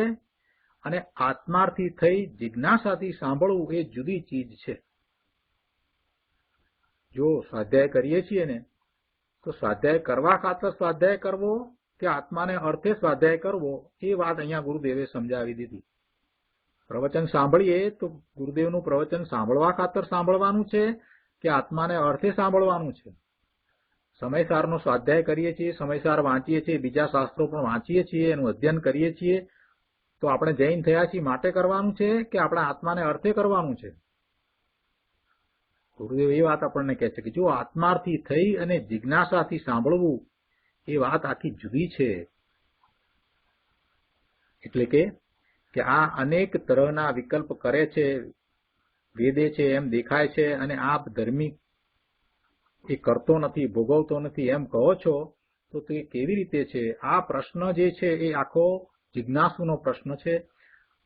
[SPEAKER 2] અને આત્માર્થી થઈ જિજ્ઞાસાથી સાંભળવું એ જુદી ચીજ છે. જો સ્વાધ્યાય કરીએ છીએ ને તો સ્વાધ્યાય કરવા ખાતર સ્વાધ્યાય કરવો કે આત્માને અર્થે સ્વાધ્યાય કરવો એ વાત અહીંયા ગુરુદેવે સમજાવી દીધી. પ્રવચન સાંભળીએ તો ગુરુદેવનું પ્રવચન સાંભળવા ખાતર સાંભળવાનું છે કે આત્માને અર્થે સાંભળવાનું છે. સમયસારનો સ્વાધ્યાય કરીએ છીએ, સમયસાર વાંચીએ છીએ, બીજા શાસ્ત્રો પણ વાંચીએ છીએ, એનું અધ્યયન કરીએ છીએ તો આપણે જૈન થયા છીએ માટે કરવાનું છે કે આપણા આત્માને અર્થે કરવાનું છે? ગુરુદેવ એ વાત આપણને કહે છે કે જો આત્માર્થી થઈ અને જિજ્ઞાસાથી સાંભળવું એ વાત આખી જુદી છે. એટલે કે આ અનેક તરહના વિકલ્પ કરે છે, વેદે છે એમ દેખાય છે, અને આપ ધર્મી એ કરતો નથી ભોગવતો નથી એમ કહો છો તો તે કેવી રીતે છે? આ પ્રશ્ન જે છે એ આખો જિજ્ઞાસુનો પ્રશ્ન છે,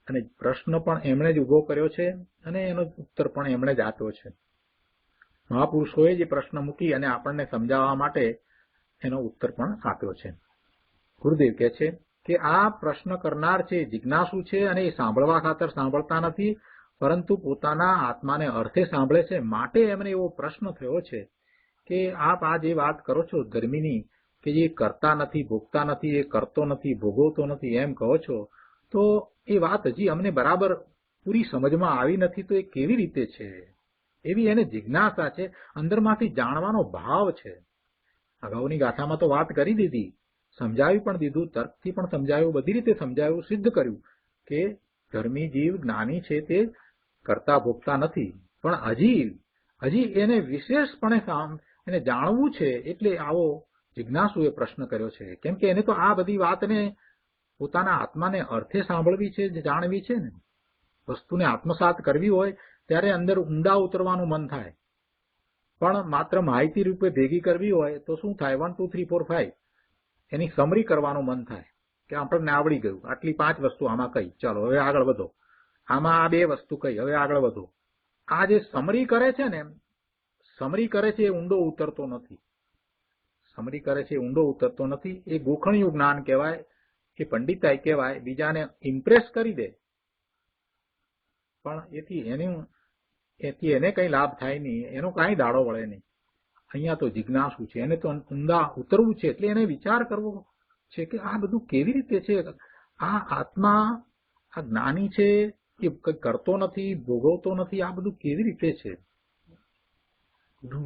[SPEAKER 2] અને પ્રશ્ન પણ એમણે જ ઉભો કર્યો છે અને એનો ઉત્તર પણ એમણે જ આપ્યો છે. મહાપુરુષોએ જે પ્રશ્ન મૂકી અને આપણને સમજાવવા માટે એનો ઉત્તર પણ આપ્યો છે. ગુરુદેવ કહે છે કે આ પ્રશ્ન કરનાર છે જિજ્ઞાસુ છે અને એ સાંભળવા ખાતર સાંભળતા નથી પરંતુ પોતાના આત્માને અર્થે સાંભળે છે. માટે એમને એવો પ્રશ્ન થયો છે કે આપ આ જે વાત કરો છો ધર્મીની કે જે કરતા નથી ભોગતા નથી, એ કરતો નથી ભોગવતો નથી એમ કહો છો, તો એ વાત હજી અમને બરાબર પૂરી સમજમાં આવી નથી. તો એ કેવી રીતે છે? એવી એને જિજ્ઞાસા છે, અંદરમાંથી જાણવાનો ભાવ છે. અગાઉની ગાથામાં તો વાત કરી દીધી, સમજાવી પણ દીધું, તર્કથી પણ સમજાવ્યું, બધી રીતે સમજાવ્યું, સિદ્ધ કર્યું કે ધર્મી જીવ જ્ઞાની છે તે કરતા ભોગતા નથી. પણ હજી એને વિશેષપણે એને જાણવું છે. એટલે આવો જિજ્ઞાસુએ પ્રશ્ન કર્યો છે. કેમ કે એને તો આ બધી વાતને પોતાના આત્માને અર્થે સાંભળવી છે, જાણવી છે ને. વસ્તુને આત્મસાત કરવી હોય ત્યારે અંદર ઊંડા ઉતરવાનું મન થાય, પણ માત્ર માહિતી રૂપે ભેગી કરવી હોય તો શું થાય? 1 2 3 4 5 એની સમરી કરવાનું મન થાય કે આપણને આવડી ગયું, આટલી 5 વસ્તુ આમાં કઈ, ચાલો હવે આગળ વધો, આમાં આ 2 વસ્તુ કઈ, હવે આગળ વધો. આ જે સમરી કરે છે ને, સમરી કરે છે એ ઊંડો ઉતરતો નથી. સમરી કરે છે એ ઊંડો ઉતરતો નથી. એ ગોખણિયું જ્ઞાન કહેવાય, એ પંડિતાઈ કહેવાય, બીજાને ઇમ્પ્રેસ કરી દે પણ એથી એને કઈ લાભ થાય નહીં, એનો કાંઈ દાડો વળે નહીં. અહીંયા તો જિજ્ઞાસુ છે, એને તો ઊંડા ઉતરવું છે. એટલે એને વિચાર કરવો છે કે આ બધું કેવી રીતે છે? આ આત્મા, આ જ્ઞાની છે એ કઈ કરતો નથી ભોગવતો નથી, આ બધું કેવી રીતે છે?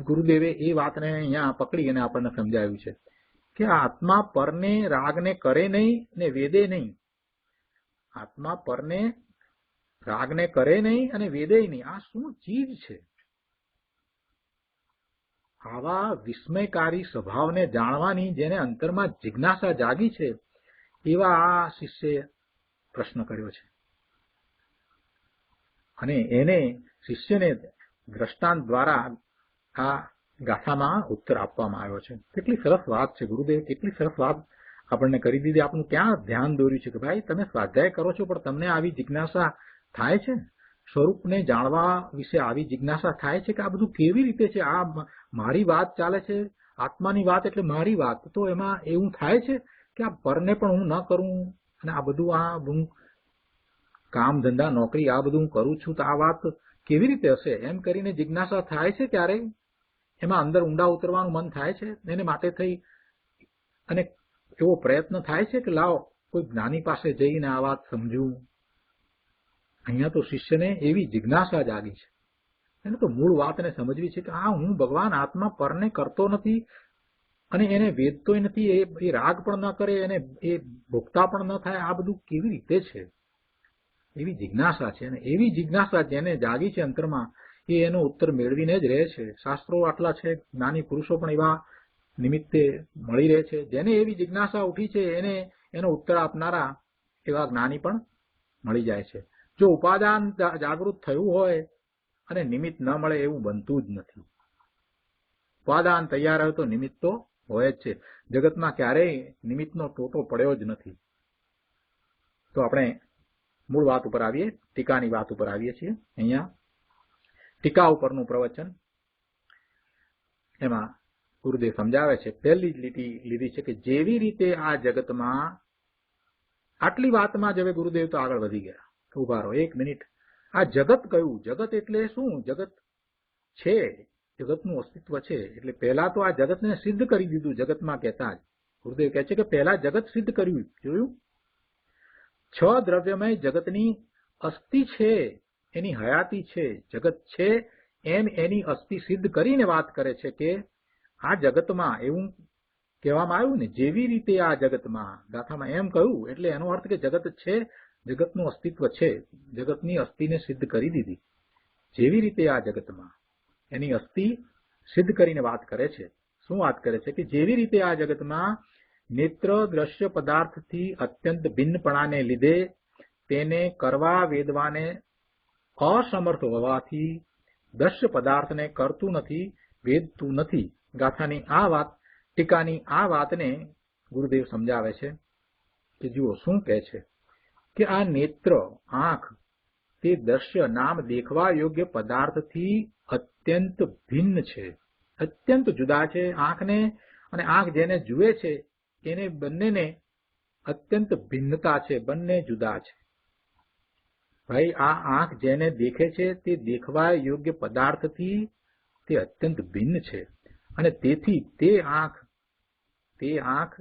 [SPEAKER 2] ગુરુદેવે એ વાતને અહીંયા પકડી અને આપણને સમજાવ્યું છે કે આત્મા પરને રાગને કરે નહીં ને વેદે નહીં. આત્મા પરને રાગને કરે નહીં અને વેદે નહીં. આ શું ચીજ છે? આવા વિસ્મયકારી સ્વભાવને જાણવાની જેને અંતરમાં જિજ્ઞાસા જાગી છે એવા આ શિષ્યએ પ્રશ્ન કર્યો છે. અને એને શિષ્યને દ્રષ્ટાંત દ્વારા આ ગાથામાં ઉત્તર આપવામાં આવ્યો છે. કેટલી સરસ વાત છે ગુરુદેવ, કેટલી સરસ વાત આપણને કરી દીધી, આપણું ક્યાં ધ્યાન દોર્યું છે કે ભાઈ તમે સ્વાધ્યાય કરો છો પણ તમને આવી જિજ્ઞાસા થાય છે, સ્વરૂપને જાણવા વિશે આવી જિજ્ઞાસા થાય છે કે આ બધું કેવી રીતે છે, આ મારી વાત ચાલે છે, આત્માની વાત એટલે મારી વાત, તો એમાં એવું થાય છે કે આ પરને પણ હું ન કરું અને આ બધું હું કામ ધંધા નોકરી આ બધું હું કરું છું તો આ વાત કેવી રીતે હશે એમ કરીને જિજ્ઞાસા થાય છે. ક્યારેય એમાં અંદર ઊંડા ઉતરવાનું મન થાય છે, એને માટે થઈ અને એવો પ્રયત્ન થાય છે કે લાવો કોઈ જ્ઞાની પાસે જઈને આ વાત સમજવું. અહીંયા તો શિષ્યને એવી જિજ્ઞાસા જાગી છે, એને તો મૂળ વાતને સમજવી છે કે આ હું ભગવાન આત્મા પરને કરતો નથી અને એને વેદતોય નથી, એ રાગ પણ ન કરે, એને એ ભોગતા પણ ન થાય, આ બધું કેવી રીતે છે, એવી જિજ્ઞાસા છે. અને એવી જિજ્ઞાસા જેને જાગી છે અંતરમાં એ એનો ઉત્તર મેળવીને જ રહે છે. શાસ્ત્રો આટલા છે, જ્ઞાની પુરુષો પણ એવા નિમિત્તે મળી રહે છે. જેને એવી જિજ્ઞાસા ઉઠી છે એને એનો ઉત્તર આપનારા એવા જ્ઞાની પણ મળી જાય છે. જો ઉપાદાન જાગૃત થયું હોય અને નિમિત્ત ન મળે એવું બનતું જ નથી. ઉપાદાન તૈયાર હોય તો નિમિત્ત તો હોય જ છે. જગતમાં ક્યારેય નિમિત્તનો ટોટો પડ્યો જ નથી. તો આપણે મૂળ વાત ઉપર આવીએ, ટીકાની વાત ઉપર આવીએ છીએ. અહીંયા ટીકા ઉપરનું પ્રવચન, એમાં ગુરુદેવ સમજાવે છે, પહેલી જ લીટી લીધી છે કે જેવી રીતે આ જગતમાં, આટલી વાતમાં જ હવે ગુરુદેવ તો આગળ વધી ગયા. ઉભા રહો એક મિનિટ, આ જગત કયું? જગત એટલે શું? જગત છે, જગતનું અસ્તિત્વ છે, એટલે પહેલા તો આ જગતને સિદ્ધ કરી દીધું. જગતમાં કહેતા જ ગુરુદેવ કહે છે કે પહેલા જગત સિદ્ધ કર્યું. જોયું? 6 દ્રવ્યમય જગતની અસ્થિ છે, એની હયાતી છે, જગત છે એમ એની અસ્થિ સિદ્ધ કરીને વાત કરે છે કે આ જગતમાં એવું કહેવામાં આવ્યું ને, જેવી રીતે આ જગતમાં, ગાથામાં એમ કહ્યું એટલે એનો અર્થ કે જગત છે, જગતનું અસ્તિત્વ છે, જગતની અસ્થિને સિદ્ધ કરી દીધી. જેવી રીતે આ જગતમાં એની અસ્થિ સિદ્ધ કરીને વાત કરે છે. શું વાત કરે છે? કે જેવી રીતે આ જગતમાં નેત્ર દ્રશ્ય પદાર્થથી અત્યંત ભિન્નપણાને લીધે તેને કરવા વેદવાને અસમર્થ હોવાથી દ્રશ્ય પદાર્થને કરતું નથી, વેદતું નથી. ગાથાની આ વાત, ટીકાની આ વાતને ગુરુદેવ સમજાવે છે કે જુઓ શું કહે છે કે આ નેત્ર, આંખ, તે દ્રશ્ય નામ દેખવા યોગ્ય પદાર્થથી અત્યંત ભિન્ન છે, અત્યંત જુદા છે. આંખને અને આંખ જેને જુએ છે એને બંનેને અત્યંત ભિન્નતા છે, બંને જુદા છે. ભાઈ આ આંખ જેને દેખે છે તે દેખવા યોગ્ય પદાર્થથી તે અત્યંત ભિન્ન છે અને તેથી તે આંખ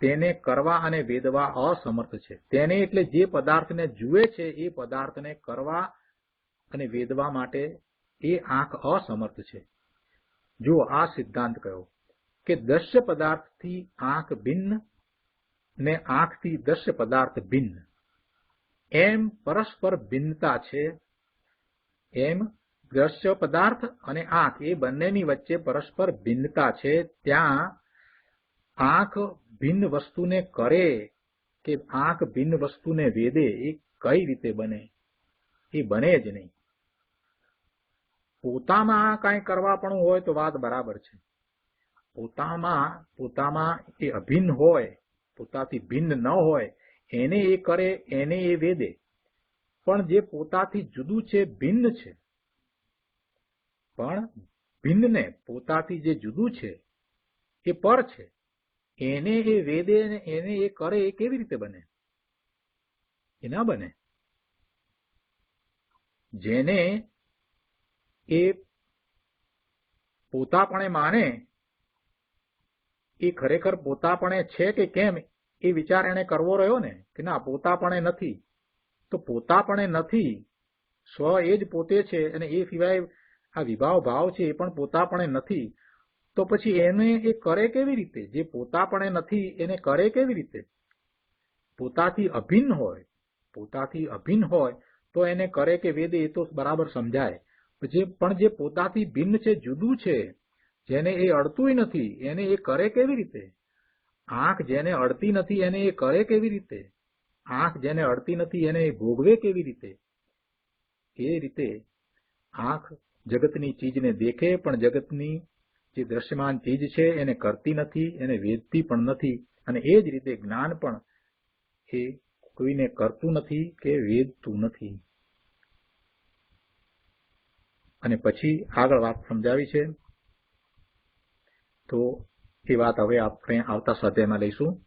[SPEAKER 2] તેને કરવા અને વેદવા અસમર્થ છે. તેને એટલે જે પદાર્થને જુએ છે એ પદાર્થને કરવા અને વેદવા માટે એ આંખ અસમર્થ છે. જુઓ આ સિદ્ધાંત કયો કે દ્રશ્ય પદાર્થથી આંખ ભિન્ન ને આંખથી દ્રશ્ય પદાર્થ ભિન્ન, એમ પરસ્પર ભિન્નતા છે. એમ દ્રશ્ય પદાર્થ અને આંખ એ બંનેની વચ્ચે પરસ્પર ભિન્નતા છે. ત્યાં આંખ ભિન્ન વસ્તુને કરે કે આંખ ભિન્ન વસ્તુને વેદે એ કઈ રીતે બને? એ બને જ નહીં. પોતામાં કાંઈ કરવા પણ હોય તો વાત બરાબર છે. પોતામાં એ અભિન્ન હોય, પોતાથી ભિન્ન ન હોય, એને એ કરે, એને એ વેદે. પણ જે પોતાથી જુદું છે, ભિન્ન છે, પણ ભિન્નને પોતાથી જે જુદું છે એ પર છે, એને એ વેદે ને એને એ કરે, એ કેવી રીતે બને? એ ના બને. જેને એ પોતાપણે માને એ ખરેખર પોતાપણે છે કે કેમ એ વિચાર એને કરવો રહ્યો ને કે ના પોતાપણે નથી. તો પોતાપણે નથી, સ્વ એ જ પોતે છે અને એ સિવાય આ વિભાવ ભાવ છે એ પણ પોતાપણે નથી. તો પછી એને એ કરે કેવી રીતે? જે પોતાપણે નથી એને કરે કેવી રીતે? પોતાથી અભિન્ન હોય તો એને કરે કે વેદે એ તો બરાબર સમજાય. પણ જે પોતાથી ભિન્ન છે, જુદું છે, જેને એ અડતુંય નથી, એને એ કરે કેવી રીતે? આંખ જેને અડતી નથી એને એ કરે કેવી રીતે? આંખ જેને અડતી નથી એને એ ભોગવે કેવી રીતે? એ રીતે આંખ જગતની ચીજને દેખે પણ જગતની જે દ્રશ્યમાન ચીજ છે એને કરતી નથી, એને વેદતી પણ નથી. અને એ જ રીતે જ્ઞાન પણ એ કોઈને કરતું નથી કે વેદતું નથી. અને પછી આગળ વાત સમજાવી છે, તો એ વાત હવે આપણે આવતા સ્વાધ્યાયમાં લઈશું.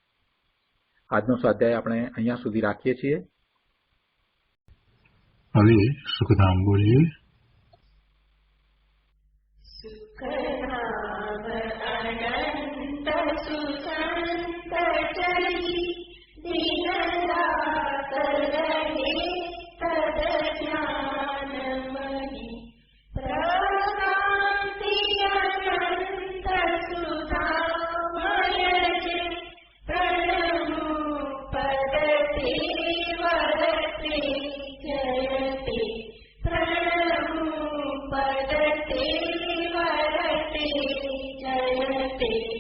[SPEAKER 2] આજનો સ્વાધ્યાય આપણે અહીંયા સુધી રાખીએ છીએ.
[SPEAKER 3] હવે સુખધામ બોલીએ.
[SPEAKER 4] जयते